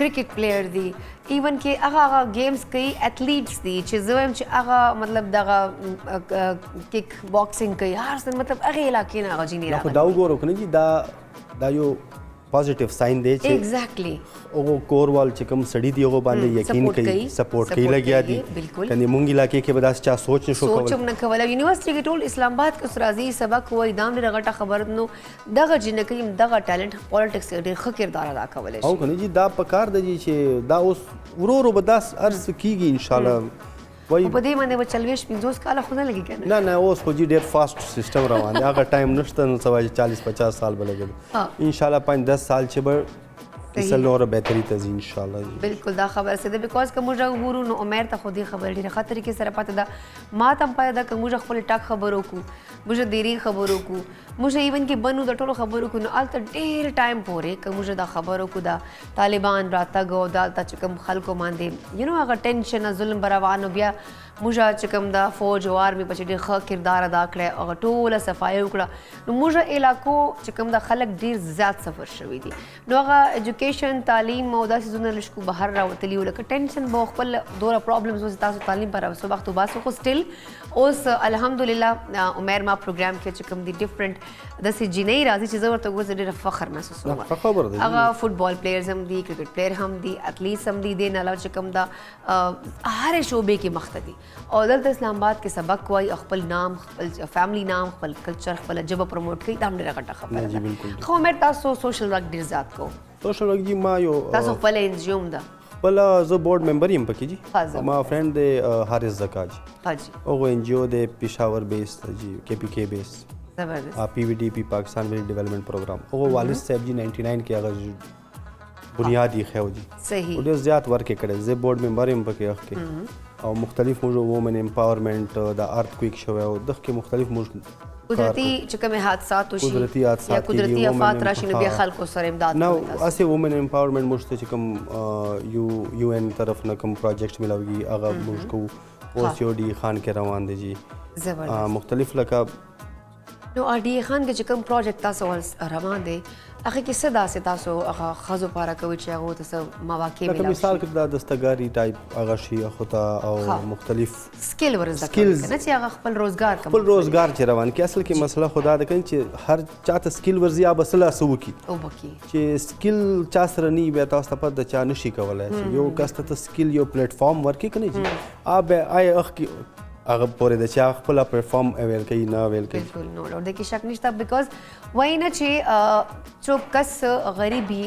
[SPEAKER 1] کرکټ پلیئر دي ایون کې هغه گیمز کوي ایتھلیټس دي چې زه وایم چې هغه مطلب دغه کیک باکسینګ کوي هر څه مطلب هغې علاقې نه هغه ځینې راغلي
[SPEAKER 3] دا وګورو که نه جي دا یو پازیټیو ساين دی چې
[SPEAKER 1] ایگزیکټلی
[SPEAKER 3] هغه کور وال چې کوم سړی دی هغه باندې یقین کوي سپورټ کوي لګیا دي کني مونږ علاقې کې به داس چا سوچ نشو کولای
[SPEAKER 1] سوچ هم نه کولای یونیورسيټي کې ټول اسلام آباد کې راځي سبق وای دام ډېره غټه خبر نو دغه جنکې دغه ټالنت پالیټکس کې ډېر ښه کردار ادا کولی
[SPEAKER 3] او کنه جی دا پکار دی چې دا اوس ورو به داس ارز کیږي ان شاء الله وای
[SPEAKER 1] په دې باندې به 40-50 کاله خو نه لګي کنه
[SPEAKER 3] نه اوس خو جی ډېر فاست سیستم روان دی هغه ټایم نشته نو سوای 40-50 سال به لګي ان شاء الله 5-10 سال چې به اصل نور بهتري ته ان شاء الله
[SPEAKER 1] بالکل دا خبر سره بیکاز کوم ګورو نو عمر ته خو دې خبر ډیره خطر کې سره پته ده ما تم پای دا کوم خپل ټاک خبرو کو مجھے دیری خبرو کو مجھے ایون کې بنو د ټولو خبرو کو نو الته ډیر ټایم پورې کوم مجھے دا خبرو کو دا طالبان راتګ او دا چې کوم خلکو باندې یو نو هغه ټینشن ظلم روانو بیا موږ چې کوم دا فوج او آرمي په ډېر ښه کردار ادا کړی هغه ټوله صفایي وکړه نو موږ علاقو چې کوم دا خلک ډېر زیات سفر شوي دي نو هغه ایجوکیشن تعلیم او داسې څیزونه لږ بهر راوتلي وو لکه ټینشن به خپل دوره پرابلمز اوس تاسو تعلیم پر اوسو وخت وباسو خو سټیل اوس الحمدلله عمر ما پروګرام کې چې کوم دي ډفرنٹ داسې جینۍ راځي چې زه ورته ګوزه ډېره فخر محسوسوم هغه فوټبال پلیئرز هم دي کرکټ پلیئر هم دي اتلیټس هم دي دې نه علاوه چې کوم دا هرې شعبې کې مخته دي او دلته اسلام آباد کې سبق وایي خپل نام خپل فیملی نام خپل کلچر خپل ژبه پروموټ کوي دا هم ډېره غټه خبره ده خو عمر تاسو سوشل ورک ډېر زیات کوو
[SPEAKER 3] سوشل ورک جی ما یو
[SPEAKER 1] تاسو خپل ان جی هم ده
[SPEAKER 3] خپل زه بورډ ممبر یم پکې جی ما فرند دی حارث زکا جی
[SPEAKER 1] حاجی
[SPEAKER 3] هغه ان جی او دی پېښور بیس جی کے پی کے بیس
[SPEAKER 1] زبردست
[SPEAKER 3] پی وی ڈی پی پاکستان ویلی ڈیولپمنٹ پروگرام هغه والد صاحب جی 99 کې هغه بنیادی خو جی
[SPEAKER 1] صحیح
[SPEAKER 3] ډېر زیات ورک کړی زه بورډ ممبر یم پکې هغه کې او مختلف موږ وومن امپاورمنٹ د ارت کویک شو او دغه کې مختلف موږ
[SPEAKER 1] قدرتی چې کوم حادثات وشي
[SPEAKER 3] قدرتی حادثات
[SPEAKER 1] یا قدرتی آفات راشي نو بیا خلکو سره امداد
[SPEAKER 3] نو
[SPEAKER 1] کوي
[SPEAKER 3] اسه وومن امپاورمنٹ موږ چې کوم یو ان طرف نه کوم پروجیکټ ملاوي هغه موږ کو او سی او ډی خان کې روان دي جی
[SPEAKER 1] زبردست
[SPEAKER 3] مختلف لکه
[SPEAKER 1] نو ار ډي خان کې چې کوم پروجیکټ تاسو روان دی هغه کې څه داسې تاسو هغه خزو پاره کوي چې هغه تاسو مواقع
[SPEAKER 3] لکه مثال کې د دستګاری ټایپ هغه شی خو او مختلف
[SPEAKER 1] سکل ورزده کوي نه چې هغه خپل روزګار کوي
[SPEAKER 3] خپل روزګار چې روان کې اصل کې مسله خدا ده چې هر چاته سکل ورزي یا بسله سو کی
[SPEAKER 1] او بکی
[SPEAKER 3] چې سکل چا سره نه بیا تاسو ته د چا نشي کولای یو کس ته سکل یو پلیټ فارم ورکې کني چې اب آی اخ کی هغه پورې د چا خپل پلیټفارم اویل کوي نه اویل کوي
[SPEAKER 1] بالکل نو اور د کې شک نشته بیکاز وای نه چې څوک کس غریبي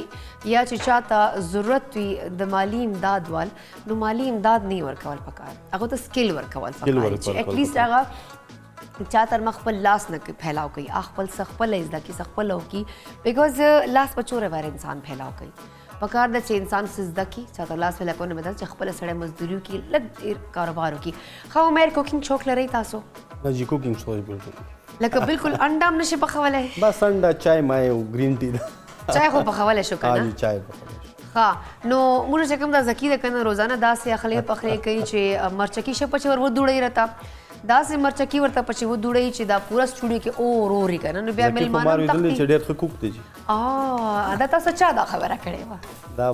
[SPEAKER 1] یا چې چاته ضرورت وي د مالی امداد وال نو مالی امداد نه ورکول پکار هغه ته سکل ورکول پکار چې اټ لیست هغه چا تر مخ خپل لاس نه پھیلاو کوي خپل خپل زده کی خپل او کی بیکاز لاس بچوره ور انسان پھیلاو کوي پکار د چې انسان سزده کی چاته لاس په لکونه بدل چې خپل سړی مزدوریو کې لږ ډیر کاروبارو کې خو مېر کوکینګ شوق لري تاسو
[SPEAKER 3] نه جی کوکینګ شوق بالکل
[SPEAKER 1] لکه بالکل انډام نشي پخولای
[SPEAKER 3] بس انډا چای مای او گرین ټی
[SPEAKER 1] چای خو پخولای شو کنه
[SPEAKER 3] چای پخولای
[SPEAKER 1] ها نو موږ چې کوم د زکی د کنه روزانه داسې اخلي پخلي کوي چې مرچکی شپ چې ور دوړی رتا داسې مرچکی ورته پچې و دوړی چې دا پورا سټوډیو کې او روري کنه نو بیا ملمانو
[SPEAKER 3] تختی چې ډېر حقوق دي
[SPEAKER 1] دا تاسو چا دا خبره کړې و
[SPEAKER 3] دا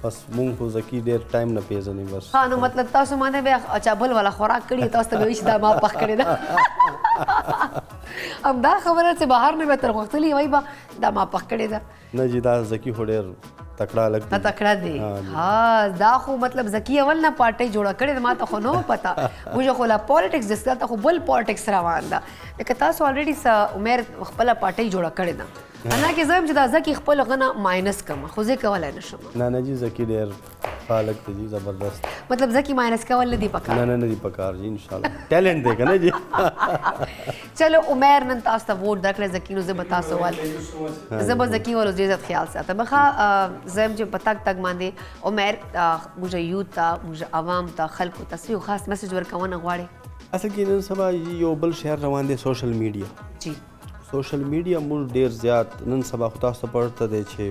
[SPEAKER 3] بس مونږ خو زکی ډېر ټایم نه پیژنې بس
[SPEAKER 1] ها نو مطلب تاسو باندې بیا چابل والا خوراک کړی تاسو ته ویش دا ما پخ کړی دا ام دا خبره چې بهر نه به تر وختلی وای با دا ما پخ کړی دا
[SPEAKER 3] نه جی دا زکی خو ډېر تکړه لګ
[SPEAKER 1] تکړه دی ها دا خو مطلب زکی اول نه پارټي جوړه کړې ما ته خو نو پتا موږ خو لا پالیټکس دسته ته خو بل پالیټکس روان ده لکه تاسو الریډي عمر خپل پارټي جوړه کړې ده انا کې زم چې دا زکی خپل غنه ماینس کما خو زه کولای نشم
[SPEAKER 3] نه جی زکی ډېر خالق ته جی زبردست
[SPEAKER 1] مطلب زکی ماینس کول نه دی پکار
[SPEAKER 3] نه دی پکار جی ان شاء الله ټیلنٹ دی کنه جی
[SPEAKER 1] چلو عمر نن تاسو ته ووټ درکړه زکی نو زه به تاسو ول زه به زکی ول عزت خیال ساتم بخا زم چې پتاک تک باندې عمر موږ یوت ته موږ عوام ته خلکو ته یو خاص میسج ورکونه غواړي
[SPEAKER 3] اصل کې نن سبا یو بل شهر روان دی سوشل میډیا
[SPEAKER 1] جی
[SPEAKER 3] سوشل میډیا موږ ډېر زیات نن سبا خو تاسو ته پړته دی چې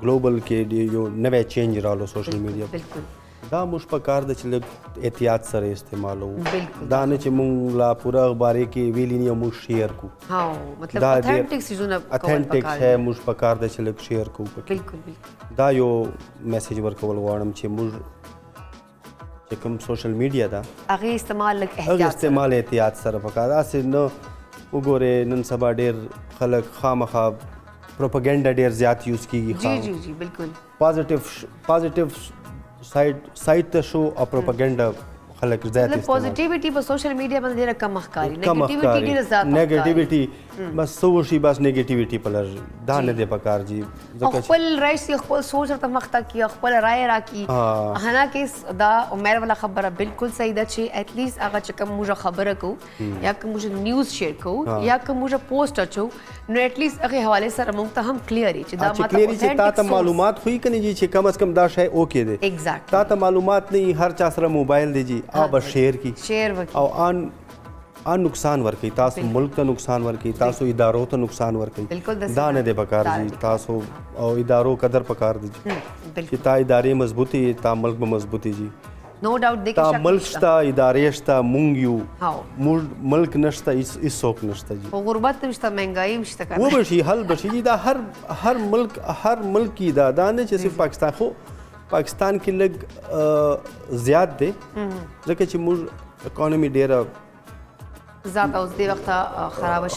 [SPEAKER 3] ګلوبل کې یو نوې چینج رالو سوشل میډیا
[SPEAKER 1] بالکل
[SPEAKER 3] دا موږ په کار د چې لږ احتیاط سره استعمالو
[SPEAKER 1] بالکل
[SPEAKER 3] دا نه چې موږ لا پورا اخبار کې ویلی نه موږ شیر کو
[SPEAKER 1] ها مطلب اتھنټک سيزونه
[SPEAKER 3] اتھنټک ہے موږ په کار د چې لږ شیر کو
[SPEAKER 1] بالکل
[SPEAKER 3] دا یو میسج ورکول غواړم چې موږ چې کوم سوشل میډیا دا
[SPEAKER 1] هغه استعمال لږ
[SPEAKER 3] هغه استعمال احتیاط سره په کار اسه نو وګوره نن سبا ډېر خلک خامخا پروپاګاندا ډیر زیات یوز کیږي.
[SPEAKER 1] جی جی جی بالکل
[SPEAKER 3] پازیټیو سایډ ته شو او پروپاګاندا خلک زیات
[SPEAKER 1] مطلب پوزټیویټي په سوشل میډیا باندې ډیره کم ښکاري، نیگیټیویټي ډیره زیات
[SPEAKER 3] نیگیټیویټي بس څه وشي بس نیگیټیویټي په لږ دا نه دی پکار جی ځکه
[SPEAKER 1] خپل رئیس خپل سوچ ته مخته کی خپل رائے راکی حالانکه دا عمر والا خبره بالکل صحیح ده چې ات لیست هغه چې کوم موږ خبره کو یا کوم موږ نیوز شیر کو یا کوم موږ پوسټ اچو نو ات لیست هغه حواله سره موږ ته هم کلیر چې دا ماته
[SPEAKER 3] کلیر چې تا ته معلومات خو یې کني جی چې کم از کم دا شی اوکې دی
[SPEAKER 1] ایگزیکټلی
[SPEAKER 3] تا ته معلومات نه هر چا سره موبایل دی جی او شیر کی او ان نقصان ورکي تاسو ملک ته نقصان ورکي تاسو ادارو ته نقصان ورکي دا نه دی پکار جی تاسو او ادارو قدر پکار دی چې تا ادارې مضبوطي تا ملک به مضبوطي جی
[SPEAKER 1] نو ډاوټ دی
[SPEAKER 3] تا ملک شته ادارې شته مونږ یو ملک نشته هیڅوک نشته جی
[SPEAKER 1] او غربت نشته مهنګايي نشته کنه
[SPEAKER 3] وبشي حل بشي جی دا هر ملک کی دا نه چې صرف پاکستان خو پاکستان کې لږ زیات دی ځکه چې موږ اکانومي ډیره
[SPEAKER 1] ذات اوس دی وخت خراب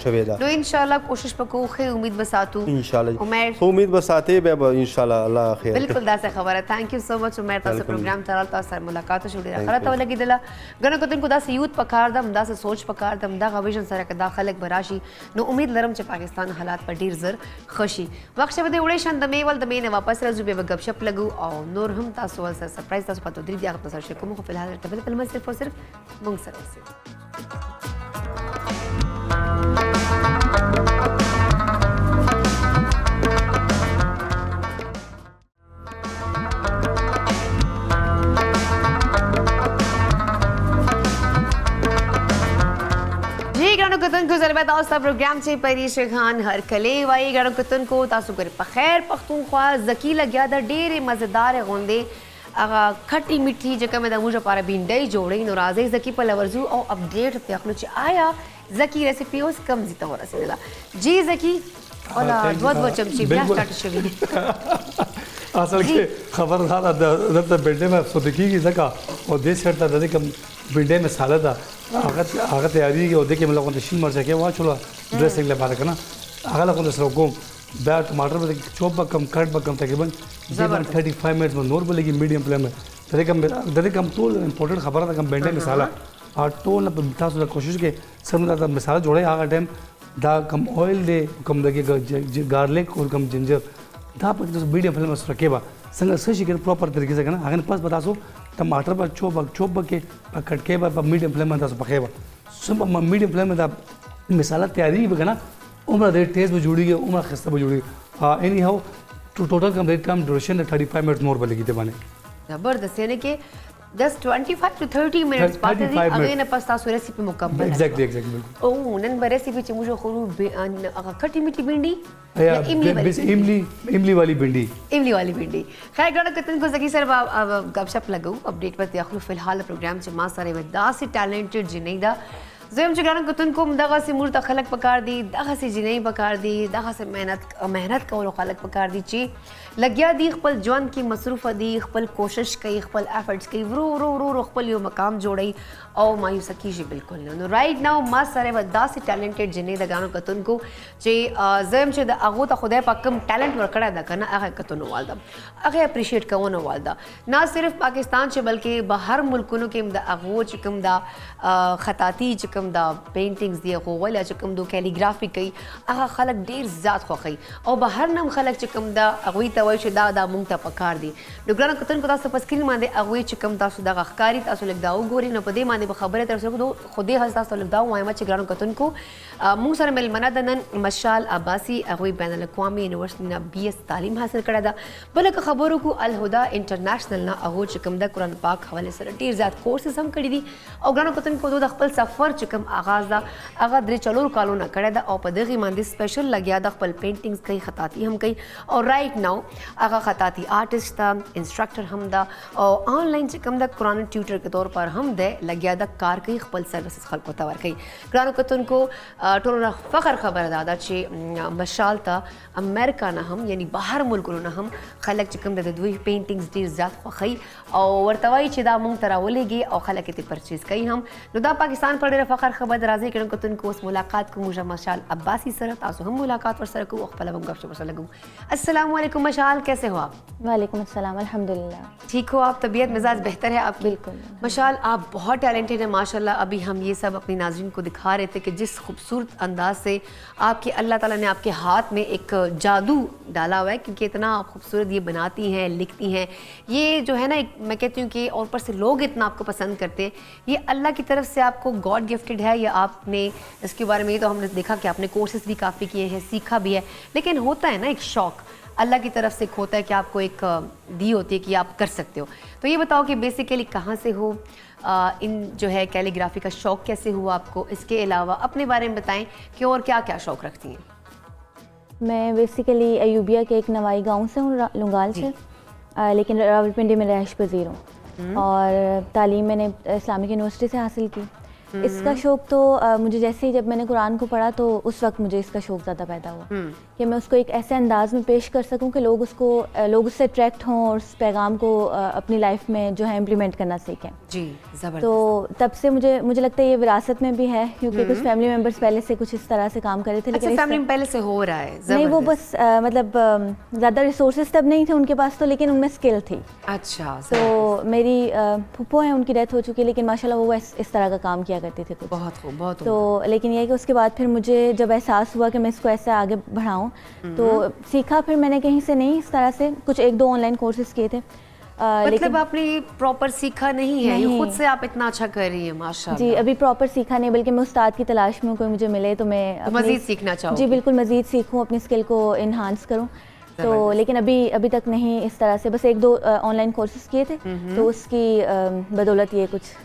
[SPEAKER 1] شوی ده نو ان شاء الله کوشش وکړو خې امید بساتو
[SPEAKER 3] ان شاء الله امید بساتې به ان شاء الله الله خیر
[SPEAKER 1] بالکل دا څه خبره ثانک یو سو مچ عمر تاسو پروګرام ترال تاسو سره ملاقات شو ډیره خره ته لګیدله غنه کوتن کو دا یوت پکار دم دا سوچ پکار دم دا غویژن سره کدا خلک براشي نو امید لرم چې پاکستان حالات په ډیر زر خوشي وخت شه د وړې شان د میول د مینه واپس راځو به غب شپ لګو او نور هم تاسو ول سره سرپرایز تاسو پاتو درې دی هغه تاسو کوم خو په الحال ته بل صرف او صرف مونږ سره کتن کو ضرورت اوستا پروگرام چې پریش خان هر کله وای غړو کتن کو تاسو ګر په خیر پختونخوا زکی لګیا د ډېرې مزیدار غوندې هغه کټی میټھی چې کومه د موږ لپاره بینډای جوړې نو راځي زکی په لورزو او اپډیټ په خپل چې آیا زکی ریسیپی اوس کم زی ته ورسېدله جی زکی ولا دوه چمچي بیا سٹارټ شوی
[SPEAKER 2] اصل کې خبردار د بینډې مې افسوس کیږي ځکه او دې سره د کوم بینډې میں ساله ده هغه تیاری او د کې ملګرو ته شین مرچ کې واچوله ډریسینګ لپاره کنه هغه له سره کوم بیا ټماټر به چوپ کم کټ به کم تقریبا 35 منټس میں نور بلګي میډیم فلیم میں د کم ټول امپورټنٹ خبره ده کم بینډې مثاله او ټول په تاسو د کوشش کې سم دا مثال جوړه هغه ټیم دا کم اویل دی کم دغه ګارلک او کم جنجر دا په تاسو میډیم فلیم سره کې با څنګه څه شي کې پراپر طریقې سره کنه هغه پاس تاسو ټماټر په چوپ کې په کټ کې په میډیم فلیم باندې تاسو پخې با سم په میډیم فلیم باندې مثال تیاری وکنه عمر د ټیسټ به جوړیږي عمر خسته به جوړیږي اني هاو ټوټل کمپلیټ ټایم ډیوریشن 35 منټ نور بلګی ته باندې
[SPEAKER 1] زبردست یعنی کې just 25 to 30 minutes پاتې دي هغه نه پس تاسو ریسیپي مکمل
[SPEAKER 2] ایگزیکټلی
[SPEAKER 1] او نن به ریسیپي چې موږ خورو هغه کټی میټی بینډي
[SPEAKER 2] یا املی والی بینډي
[SPEAKER 1] خیر ګړه کتن کو زکی سره غب شپ لګو اپډیټ پر تاخلو فلحال پروګرام چې ما سره ودا سي ټیلنټډ جنې دا زم چې ګړه کتن کوم دغه سي مور ته خلک پکار دي دغه سي جنې پکار دي دغه سي مهنت کولو خلک پکار دي چې لګیا دي خپل ژوند کې مصروف دي خپل کوشش کوي خپل افورټس کوي ورو خپل یو مقام جوړي او مایوس کیږي بالکل نو رائټ ناو ما سره ودا سي ټیلنټډ جنې د غانو کتن کو چې زم چې د هغه ته خدای پاک کم ټیلنټ ورکړی دا کنه هغه کتن والدا هغه اپریشیټ کوونه والدا نه صرف پاکستان چې بلکې بهر ملکونو کې د هغه چې کوم دا خطاطي چې کوم دا پینټینګز دی خو ولا چې کوم دو کیلیګرافي کوي هغه خلک ډیر زیات خوخي او بهر نم خلک چې کوم دا هغه ته وایي چې دا مونږ ته پکار دي نو ګرانه کتن کو تاسو په سکرین باندې هغه چې کوم تاسو دا ښکاری تاسو لګ دا وګورئ نو په دې باندې به خبره تر څو خو دې هڅه تاسو لګ دا وایم چې ګرانه کتن کو مونږ سره ملمنه د نن مشال عباسی هغه بین الاقوامي یونیورسيټي نه بي اس تعلیم حاصل کړه دا بلکې خبرو کو الهدى انټرنیشنل نه هغه چې کوم د قرآن پاک حواله سره ډیر زیات کورسز هم کړی دي او ګرانه کتن کو د خپل سفر چې کوم آغاز دا هغه درې چلور کالو نه کړه دا او په دغه باندې سپیشل لګیا د خپل پینټینګز کوي خطاطي هم کوي او رائټ ناو هغه خطاطي آرټسټ دا انسټرکټر هم دا او آنلاین چې کوم د قرآن ټیوټر کے طور پر هم ده لګیا د کار کوي خپل سروسز خلکو ته ورکوي ګرانو کتن کو ټول فخر خبره ده چې مشال ته امریکا نه هم یعنی بهر ملکونو نه هم خلک چې کوم د دوی پینټینګز ډیر زیات خوښي او ورته وایي چې دا مونږ ته راولېږي او خلک یې پرچیز کوي هم نو دا پاکستان پر ډېره خبر خبر درازی کرن کو تن کو اس ملاقات کو مجھے مشال عباسی سر تاسو ہم ملاقات ور سر کو خپل ہم گپ شپ لگو. السلام علیکم مشال, کیسے ہو آپ؟
[SPEAKER 4] وعلیکم السلام, الحمدللہ
[SPEAKER 1] ٹھیک ہو آپ؟ طبیعت مزاج بہتر ہے آپ کی؟
[SPEAKER 4] بالکل.
[SPEAKER 1] مشال آپ بہت ٹیلنٹڈ ہیں ماشاءاللہ. ابھی ہم یہ سب اپنی ناظرین کو دکھا رہے تھے کہ جس خوبصورت انداز سے آپ کے اللہ تعالیٰ نے آپ کے ہاتھ میں ایک جادو ڈالا ہوا ہے, کیونکہ اتنا آپ خوبصورت یہ بناتی ہیں, لکھتی ہیں. یہ جو ہے نا میں کہتی ہوں کہ اور اوپر سے لوگ اتنا آپ کو پسند کرتے ہیں, یہ اللہ کی طرف سے آپ کو گاڈ گفٹڈ ہے یا آپ نے اس کے بارے میں یہ تو ہم نے دیکھا کہ آپ نے کورسز بھی کافی کیے ہیں, سیکھا بھی ہے, لیکن ہوتا ہے نا ایک شوق اللہ کی طرف سے ایک ہوتا ہے کہ آپ کو ایک دی ہوتی ہے کہ آپ کر سکتے ہو. تو یہ بتاؤ کہ بیسیکلی کہاں سے ہو, ان جو ہے کیلیگرافی کا شوق کیسے ہوا آپ کو, اس کے علاوہ اپنے بارے میں بتائیں کہ اور کیا کیا شوق رکھتی ہیں.
[SPEAKER 4] میں بیسیکلی ایوبیہ کے ایک نوائی گاؤں سے ہوں, لنگال سے, لیکن راولپنڈی میں رہائش پذیر ہوں, اور تعلیم میں نے اسلامک یونیورسٹی سے حاصل کی. اس کا شوق تو مجھے جیسے ہی جب میں نے قرآن کو پڑھا تو اس وقت مجھے اس کا شوق زیادہ پیدا ہوا کہ میں اس کو ایک ایسے انداز میں پیش کر سکوں کہ لوگ اس سے اٹریکٹ ہوں اور اس پیغام کو اپنی لائف میں جو ہے امپلیمنٹ کرنا سیکھیں.
[SPEAKER 1] جی زبردست.
[SPEAKER 4] تو تب سے مجھے لگتا ہے یہ وراثت میں بھی ہے, کیونکہ کچھ فیملی ممبرس پہلے سے کچھ اس طرح سے کام کر رے تھے,
[SPEAKER 1] لیکن فیملی میں پہلے سے ہو رہا ہے.
[SPEAKER 4] نہیں, وہ بس مطلب زیادہ ریسورسز تب نہیں تھے ان کے پاس تو, لیکن ان میں اسکل تھی.
[SPEAKER 1] اچھا.
[SPEAKER 4] تو میری پھپھو ہیں, ان کی ڈیتھ ہو چکی ہے, لیکن ماشاء اللہ وہ اس طرح کا کام کیا کرتے تھے کچھ.
[SPEAKER 1] بہت خوب, بہت.
[SPEAKER 4] تو لیکن یہ ہے کہ اس کے بعد پھر مجھے جب احساس ہوا کہ میں اس کو ایسے آگے بڑھاؤں تو سیکھا. پھر میں نے کہیں سے نہیں, اس طرح سے کچھ 1-2 آن لائن کورسز کیے تھے.
[SPEAKER 1] مطلب آپ نے یہ پراپر سیکھا نہیں ہے, یہ خود سے آپ اتنا اچھا کر رہی ہیں ماشاءاللہ.
[SPEAKER 4] جی ابھی پراپر سیکھا نہیں, بلکہ میں استاد کی تلاش میں کوئی مجھے ملے تو میں
[SPEAKER 1] مزید سیکھنا چاہوں.
[SPEAKER 4] جی بالکل, مزید سیکھوں, اپنی اسکل کو انہانس کروں. تو لیکن ابھی تک نہیں اس طرح سے, بس 1-2 آن لائن کورسز کیے تھے, تو اس کی بدولت یہ کچھ.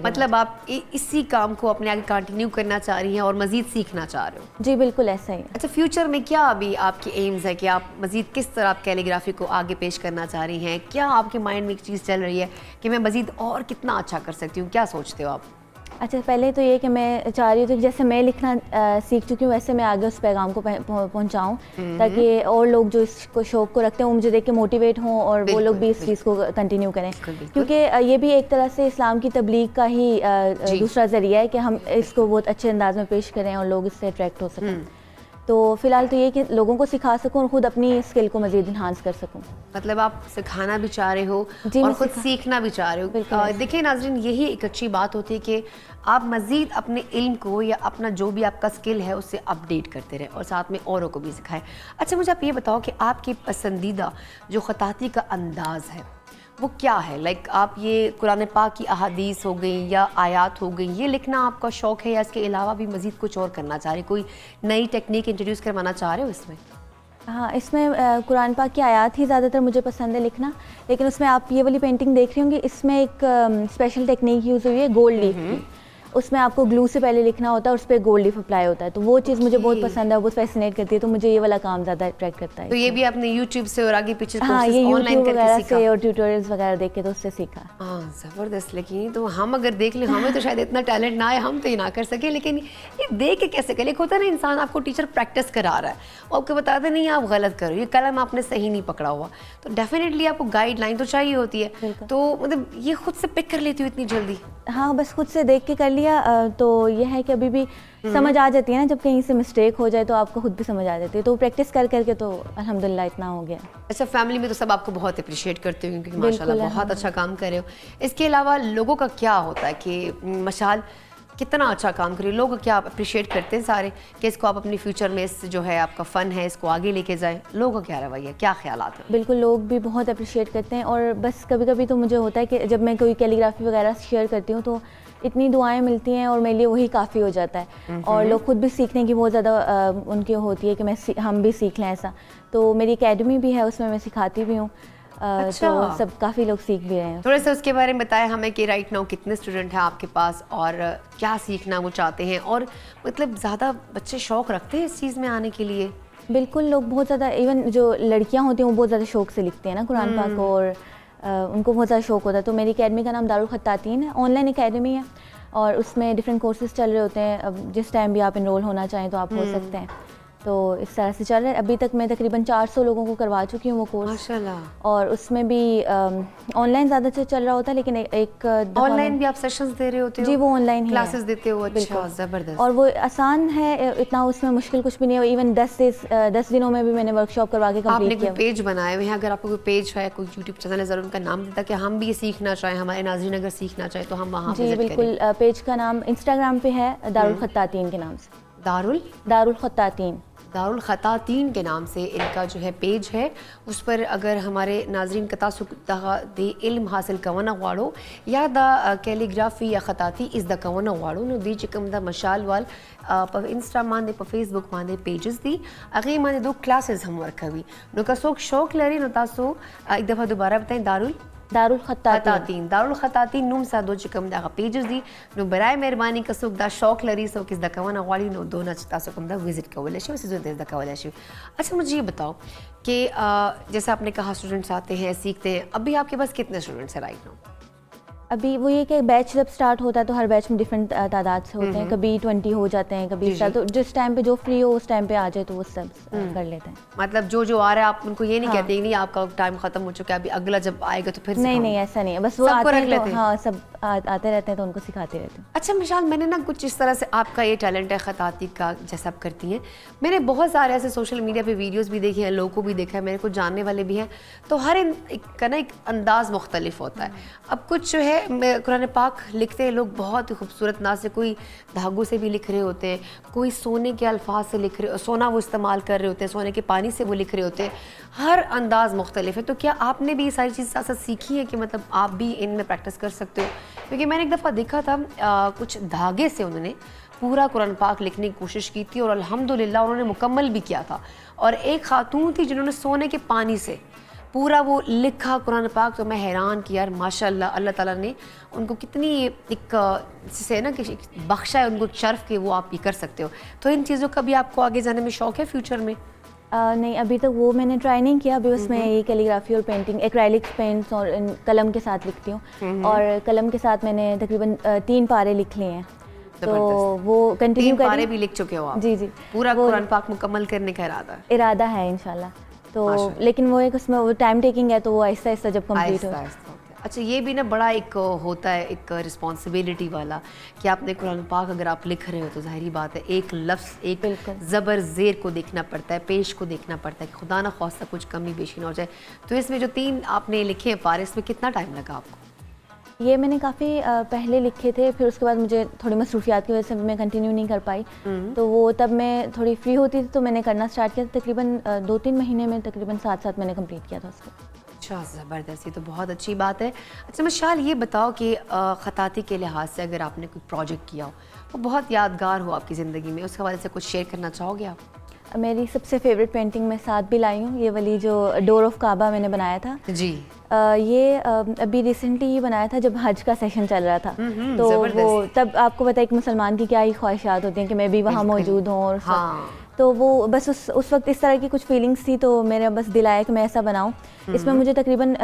[SPEAKER 1] مطلب آپ اسی کام کو اپنے آگے کنٹینیو کرنا چاہ رہی ہیں اور مزید سیکھنا چاہ رہے ہو.
[SPEAKER 4] جی بالکل ایسا ہی.
[SPEAKER 1] اچھا, فیوچر میں کیا ابھی آپ کی ایمز ہے کہ آپ مزید کس طرح آپ کیلیگرافی کو آگے پیش کرنا چاہ رہی ہیں؟ کیا آپ کے مائنڈ میں ایک چیز چل رہی ہے کہ میں مزید اور کتنا اچھا کر سکتی ہوں, کیا سوچتے ہو آپ؟
[SPEAKER 4] اچھا, پہلے تو یہ کہ میں چاہ رہی ہوں کہ جیسے میں لکھنا سیکھ چکی ہوں ویسے میں آگے اس پیغام کو پہنچاؤں, تاکہ اور لوگ جو اس کو شوق کو رکھتے ہیں وہ مجھے دیکھ کے موٹیویٹ ہوں اور وہ لوگ بھی اس چیز کو کنٹینیو کریں. کیونکہ یہ بھی ایک طرح سے اسلام کی تبلیغ کا ہی دوسرا ذریعہ ہے کہ ہم اس کو بہت اچھے انداز میں پیش کریں اور لوگ اس سے اٹریکٹ ہو سکیں. تو فی الحال تو یہ کہ لوگوں کو سکھا سکوں اور خود اپنی اسکل کو مزید انہانس کر سکوں.
[SPEAKER 1] مطلب آپ سکھانا بھی چاہ رہے ہو اور خود سیکھنا بھی چاہ رہے ہو. دیکھیں ناظرین, یہی ایک اچھی بات ہوتی ہے کہ آپ مزید اپنے علم کو یا اپنا جو بھی آپ کا اسکل ہے اس سے اپڈیٹ کرتے رہیں اور ساتھ میں اوروں کو بھی سکھائیں. اچھا, مجھے آپ یہ بتاؤ کہ آپ کی پسندیدہ جو خطاطی کا انداز ہے وہ کیا ہے؟ لائک آپ یہ قرآن پاک کی احادیث ہو گئیں یا آیات ہو گئیں, یہ لکھنا آپ کا شوق ہے یا اس کے علاوہ بھی مزید کچھ اور کرنا چاہ رہے, کوئی نئی ٹیکنیک انٹروڈیوس کروانا چاہ رہے ہو اس میں؟
[SPEAKER 4] ہاں, اس میں قرآن پاک کی آیات ہی زیادہ تر مجھے پسند ہے لکھنا, لیکن اس میں آپ یہ والی پینٹنگ دیکھ رہی ہوں گے, اس میں ایک اسپیشل ٹیکنیک یوز ہوئی ہے گولڈ لیف کی. اس میں آپ کو گلو سے پہلے لکھنا ہوتا ہے اور اس پہ گولڈ لیف اپلائی ہوتا ہے, تو وہ چیز مجھے بہت پسند ہے, بہت فیسینیٹ کرتی ہے, تو مجھے یہ والا کام زیادہ اٹریکٹ کرتا ہے.
[SPEAKER 1] تو یہ بھی آپ نے یوٹیوب سے اور آگے پیچھے
[SPEAKER 4] ہاں, یہ
[SPEAKER 1] آن لائن
[SPEAKER 4] یوٹیوب
[SPEAKER 1] کر
[SPEAKER 4] وغیرہ
[SPEAKER 1] کے سیکھا
[SPEAKER 4] سے اور ٹیوٹوریلز وغیرہ دیکھ کے تو اس سے سیکھا.
[SPEAKER 1] ہاں زبردست. لیکن تو ہم اگر دیکھ لیں, ہمیں تو شاید اتنا ٹیلنٹ نہ آئے, ہم تو یہ نہ کر سکیں, لیکن یہ دیکھ کے کیسے کرے. ایک ہوتا ہے نا انسان, آپ کو ٹیچر پریکٹس کرا رہا ہے اور آپ کو بتاتے نہیں آپ غلط کرو, یہ قلم آپ نے صحیح نہیں پکڑا ہوا, تو ڈیفینیٹلی آپ کو گائیڈ لائن تو چاہیے ہوتی ہے. تو مطلب یہ خود سے پک کر لیتی ہوں اتنی جلدی؟
[SPEAKER 4] ہاں, بس خود سے دیکھ کے کر لیا. تو یہ ہے کہ ابھی بھی سمجھ آ جاتی ہے نا, جب کہیں سے مسٹیک ہو جائے تو آپ کو خود بھی سمجھ آ جاتی ہے, تو پریکٹس کر کے تو الحمدللہ اتنا ہو گیا.
[SPEAKER 1] اچھا, فیملی میں تو سب آپ کو بہت اپریشیٹ کرتے ہوں کیونکہ ماشاءاللہ بہت اچھا کام کر رہے ہو. اس کے علاوہ لوگوں کا کیا ہوتا ہے کہ مشال کتنا اچھا کام کری, لوگ کیا اپریشیٹ کرتے ہیں سارے کہ اس کو آپ اپنی فیوچر میں اس جو ہے آپ کا فن ہے اس کو آگے لے کے جائیں, لوگوں کا کیا رویہ, کیا خیالات ہیں؟
[SPEAKER 4] بالکل, لوگ بھی بہت اپریشیٹ کرتے ہیں, اور بس کبھی کبھی تو مجھے ہوتا ہے کہ جب میں کوئی کیلیگرافی وغیرہ شیئر کرتی ہوں تو اتنی دعائیں ملتی ہیں اور میرے لیے وہی کافی ہو جاتا ہے. اور لوگ خود بھی سیکھنے کی بہت زیادہ ان کی ہوتی ہے کہ ہم بھی سیکھ لیں ایسا. تو میری اکیڈمی بھی ہے, اس میں سکھاتی بھی ہوں, تو سب کافی لوگ سیکھ بھی رہے ہیں.
[SPEAKER 1] تھوڑے سے اس کے بارے میں بتائیں ہمیں کہ رائٹ ناؤ کتنے اسٹوڈنٹ ہیں آپ کے پاس اور کیا سیکھنا وہ چاہتے ہیں, اور مطلب زیادہ بچے شوق رکھتے ہیں اس چیز میں آنے کے لیے؟
[SPEAKER 4] بالکل, لوگ بہت زیادہ, ایون جو لڑکیاں ہوتی ہیں وہ بہت زیادہ شوق سے لکھتے ہیں نا قرآن پاک کو, اور ان کو بہت زیادہ شوق ہوتا ہے. تو میری اکیڈمی کا نام دارالخطاطین ہے, آن لائن اکیڈمی ہے, اور اس میں ڈفرینٹ کورسز چل رہے ہوتے ہیں. اب جس ٹائم بھی آپ انرول ہونا چاہیں تو آپ ہو سکتے ہیں. تو اس طرح سے چل رہا ہے. ابھی تک میں تقریباً 400 لوگوں کو کروا چکی ہوں وہ کورس,
[SPEAKER 1] ماشاءاللہ.
[SPEAKER 4] اور اس میں بھی آن لائن زیادہ سے چل رہا ہوتا ہے, لیکن ایک
[SPEAKER 1] آن لائن بھی آپ سیشنز دے رہے ہوتے ہو؟
[SPEAKER 4] جی وہ آن لائن
[SPEAKER 1] کلاسز دیتے ہو. اچھا, زبردست.
[SPEAKER 4] اور وہ آسان ہے, اتنا اس میں مشکل کچھ بھی نہیں ہے. ایون 10 دنوں میں بھی میں نے ورک شاپ کروا کے
[SPEAKER 1] آپ نے
[SPEAKER 4] کمپلیٹ
[SPEAKER 1] کوئی
[SPEAKER 4] کیا.
[SPEAKER 1] پیج بنائے ہوئے ہیں؟ اگر آپ کو کوئی پیج ہے, کوئی یوٹیوب چینل ہے, ضرور ان کا نام دیتا کہ ہم بھی یہ سیکھنا چاہیں, ہمارے ناظرین اگر سیکھنا چاہیں تو ہم وہاں
[SPEAKER 4] جی بالکل. پیج کا نام انسٹاگرام پہ ہے دارالخطاطین کے نام سے. دارالخطاطین
[SPEAKER 1] دارالخطاطین کے نام سے ان کا جو ہے پیج ہے. اس پر اگر ہمارے ناظرین کتاسو دے علم حاصل کونا غواړو یا دا کیلیگرافی یا خطاطی از دا کونا غواړو نو دی چې کوم دا مشال وال په انسټا باندې په فیسبوک باندې پیجز دي, هغې باندې دو کلاسز هم ورکوي. نو که څوک شوق لري نو تاسو ایک دفعه دوباره بتائیں.
[SPEAKER 4] دارالخطاطین
[SPEAKER 1] دارالخطاطین نوم ساتو چې کوم دغه پیجز دي. نو برای مهرباني که څوک دا شوق لري, څوک زده کوونه غواړي, نو دونه چې تاسو کوم دا وزٹ کولی شي, اسے زده کولی شي. اچھا مجھے یہ بتاؤ کہ جیسے آپ نے کہا اسٹوڈنٹس آتے ہیں سیکھتے ہیں, ابھی آپ کے پاس کتنے اسٹوڈنٹس ہیں رائٹ ناؤ؟
[SPEAKER 4] ابھی وہ یہ کہ بیچ جب سٹارٹ ہوتا ہے تو ہر بیچ میں ڈفرینٹ تعداد سے ہوتے ہیں, کبھی 20 ہو جاتے ہیں, کبھی تو جس ٹائم پہ جو فری ہو اس ٹائم پہ آ جائے تو وہ سب کر لیتے ہیں.
[SPEAKER 1] مطلب جو آ رہا ہے آپ ان کو یہ نہیں کہتے نہیں آپ کا ٹائم ختم ہو چکا ہے, ابھی اگلا جب آئے گا تو پھر
[SPEAKER 4] نہیں ایسا نہیں ہے, بس وہ آتے ہیں. ہاں سب آتے رہتے ہیں تو ان کو سکھاتے رہتے ہیں.
[SPEAKER 1] اچھا مشال, میں نے نا کچھ اس طرح سے آپ کا یہ ٹیلنٹ ہے خطاطی کا جیسا آپ کرتی ہیں, میں نے بہت سارے ایسے سوشل میڈیا پہ ویڈیوز بھی دیکھے ہیں, لوگوں کو بھی دیکھا ہے, میرے کو جاننے والے بھی ہیں, تو ہر کا نا ایک انداز مختلف ہوتا ہے. اب کچھ جو ہے قرآن پاک لکھتے ہیں لوگ بہت ہی خوبصورت انداز سے, کوئی دھاگوں سے بھی لکھ رہے ہوتے ہیں, کوئی سونے کے الفاظ سے لکھ رہے, سونا وہ استعمال کر رہے ہوتے ہیں, سونے کے پانی سے وہ لکھ رہے ہوتے ہیں, ہر انداز مختلف ہے. تو کیا آپ نے بھی یہ ساری چیز ساتھ ساتھ سیکھی ہے کہ مطلب آپ بھی ان میں پریکٹس کر سکتے ہو؟ کیونکہ میں نے ایک دفعہ دیکھا تھا کچھ دھاگے سے انہوں نے پورا قرآن پاک لکھنے کی کوشش کی تھی, اور الحمدللہ انہوں نے مکمل بھی کیا تھا. اور ایک خاتون تھی جنہوں نے سونے کے پانی سے پورا وہ لکھا قرآن پاک, تو میں حیران کہ یار ماشاء اللہ, اللہ تعالیٰ نے ان کو کتنی ایک جسے نا کہ بخشا ہے ان کو شرف کہ وہ آپ یہ کر سکتے ہو. تو ان چیزوں کا بھی آپ کو آگے جانے میں شوق ہے فیوچر میں؟
[SPEAKER 4] نہیں ابھی تک وہ میں نے ٹرائی نہیں کیا. ابھی اس میں یہ کیلیگرافی اور پینٹنگ, ایکرائلک پینٹس اور قلم کے ساتھ لکھتی ہوں, اور قلم کے ساتھ میں نے تقریباً 3 پارے لکھ لیے ہیں, تو وہ کنٹینیو
[SPEAKER 1] 3 پارے بھی لکھ چکے ہو آپ؟
[SPEAKER 4] جی
[SPEAKER 1] پورا قرآن پاک مکمل کرنے کا
[SPEAKER 4] ارادہ ہے انشاءاللہ. تو لیکن وہ ایک اس میں ٹائم ٹیکنگ ہے, تو وہ آہستہ آہستہ جب کمپلیٹ ہو.
[SPEAKER 1] اچھا یہ بھی نا بڑا ایک ہوتا ہے ایک رسپانسبلٹی والا کہ آپ نے قرآن پاک اگر آپ لکھ رہے ہو تو ظاہری بات ہے ایک لفظ ایک زبر زیر کو دیکھنا پڑتا ہے, پیش کو دیکھنا پڑتا ہے کہ خدا نہ خواستہ کچھ کمی بیشی نہ ہو جائے. تو اس میں جو 3 آپ نے لکھے ہیں پارے, اس میں کتنا ٹائم لگا آپ کو؟
[SPEAKER 4] یہ میں نے کافی پہلے لکھے تھے, پھر اس کے بعد مجھے تھوڑی مصروفیات کی وجہ سے میں کنٹینیو نہیں کر پائی. تو وہ تب میں تھوڑی فری ہوتی تھی تو میں نے کرنا اسٹارٹ کیا. تقریباً 2-3 مہینے میں تقریباً 7 میں نے کمپلیٹ کیا تھا اس کو.
[SPEAKER 1] اچھا زبردست, یہ تو بہت اچھی بات ہے. اچھا مشال یہ بتاؤ کہ خطاطی کے لحاظ سے اگر آپ نے کوئی پروجیکٹ کیا ہو وہ بہت یادگار ہو آپ کی زندگی میں, اس حوالے سے کچھ شیئر کرنا چاہو گے آپ؟
[SPEAKER 4] میری سب سے فیوریٹ پینٹنگ میں ساتھ بھی لائی ہوں, یہ والی جو ڈور آف کعبہ میں نے بنایا تھا.
[SPEAKER 1] جی
[SPEAKER 4] یہ ابھی ریسنٹلی ہی بنایا تھا جب حج کا سیشن چل رہا تھا. تو وہ تب آپ کو پتہ ہے ایک مسلمان کی کیا ہی خواہشات ہوتی ہیں کہ میں بھی وہاں موجود ہوں, اور تو وہ بس اس وقت اس طرح کی کچھ فیلنگس تھی, تو میرا بس دل آیا کہ میں ایسا بناؤں. اس میں مجھے تقریباً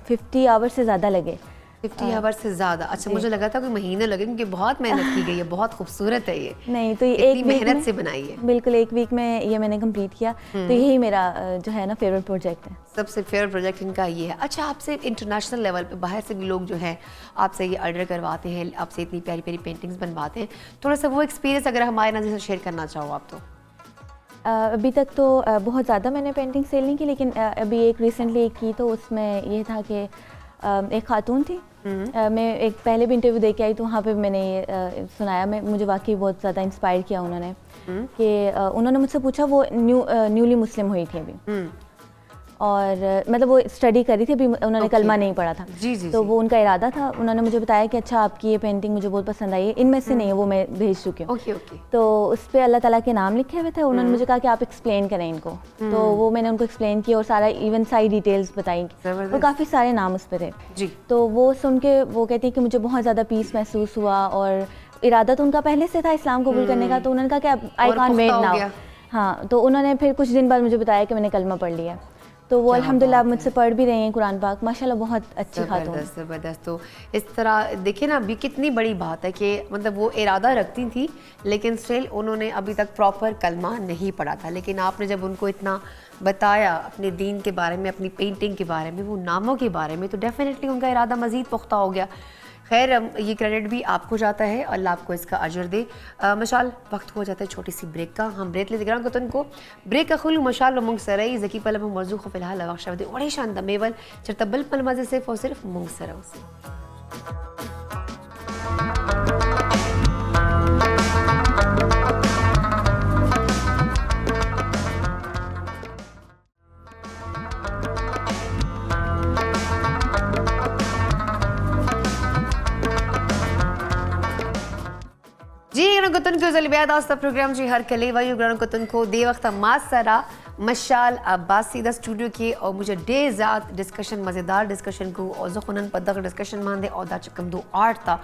[SPEAKER 4] 50 آور سے زیادہ لگے.
[SPEAKER 1] 50 آور سے زیادہ؟ اچھا مجھے لگا تھا کوئی مہینے لگے, کیونکہ بہت محنت کی گئی ہے, بہت خوبصورت ہے یہ.
[SPEAKER 4] نہیں تو یہ ایک
[SPEAKER 1] محنت سے بنائی ہے.
[SPEAKER 4] بالکل 1 ویک میں یہ میں نے کمپلیٹ کیا. تو یہی میرا جو ہے نا فیوریٹ پروجیکٹ ہے.
[SPEAKER 1] سب سے فیوریٹ پروجیکٹ ان کا یہ ہے. اچھا آپ سے انٹرنیشنل لیول پہ باہر سے بھی لوگ جو ہیں آپ سے یہ آرڈر کرواتے ہیں, آپ سے اتنی پیاری پیاری پینٹنگز بنواتے ہیں, تھوڑا سا وہ ایکسپیرینس اگر ہمارے ناظرین سے شیئر کرنا چاہو آپ تو؟
[SPEAKER 4] ابھی تک تو بہت زیادہ میں نے پینٹنگ سیل نہیں کی, لیکن ابھی ایک ریسنٹلی ایک کی, تو اس میں یہ تھا کہ ایک خاتون تھی, میں ایک پہلے بھی انٹرویو دے کے آئی, تو وہاں پہ میں نے یہ سنایا, مجھے واقعی بہت زیادہ انسپائر کیا انہوں نے, کہ انہوں نے مجھ سے پوچھا, وہ نیولی مسلم ہوئی تھی ابھی, اور مطلب وہ اسٹڈی کر رہی تھی, ابھی انہوں نے کلمہ نہیں پڑھا تھا. تو وہ ان کا ارادہ تھا, انہوں نے مجھے بتایا کہ اچھا آپ کی یہ پینٹنگ مجھے بہت پسند آئی ہے, ان میں سے نہیں ہے, وہ میں بھیج چکی ہوں. تو اس پہ اللہ تعالیٰ کے نام لکھے ہوئے تھے. انہوں نے مجھے کہا کہ آپ ایکسپلین کریں ان کو, تو وہ میں نے ان کو ایکسپلین کیا, اور سارا ایون ساری ڈیٹیلز بتائیں, اور کافی سارے نام اس پہ تھے. تو وہ سن کے وہ کہتی کہ مجھے بہت زیادہ پیس محسوس ہوا, اور ارادہ تو ان کا پہلے سے تھا اسلام قبول کرنے کا. تو انہوں نے کہا کہ آئی کانٹ ویٹ ناؤ. ہاں, تو انہوں نے پھر کچھ دن بعد مجھے بتایا کہ میں نے کلمہ پڑھ لیا. تو وہ الحمدللہ اب مجھ سے پڑھ بھی رہے ہیں قرآن پاک، ماشاءاللہ بہت اچھی خاتون.
[SPEAKER 1] زبردست. تو اس طرح دیکھیں نا ابھی کتنی بڑی بات ہے کہ مطلب وہ ارادہ رکھتی تھی لیکن اسٹل انہوں نے ابھی تک پراپر کلمہ نہیں پڑھا تھا، لیکن آپ نے جب ان کو اتنا بتایا اپنے دین کے بارے میں، اپنی پینٹنگ کے بارے میں، وہ ناموں کے بارے میں، تو ڈیفینیٹلی ان کا ارادہ مزید پختہ ہو گیا. خیر یہ کریڈٹ بھی آپ کو جاتا ہے، اللہ آپ کو اس کا اجر دے. مشال وقت ہو جاتا ہے چھوٹی سی بریک کا، ہم بریک لیتے گران کتن کو بریک کا خلو مشال و منگ سرائی زکی پلم مرزو خو فی الحال وقت شود اوڑے شان دمیول چرتبل پل مزے صرف اور صرف منگ سراو سے. جی گران کتن کو زلی بیاد آستا پروگرام جی ہر کلی وایو گران کتن کو دے وقت ماس سرا مشال عباسی دا اسٹوڈیو کی اور مجھے ڈے زیاد ڈسکشن مزیدار ڈسکشن کو اور زخونن پدغ ڈسکشن ماندے اور دا چکم دو آرٹ تا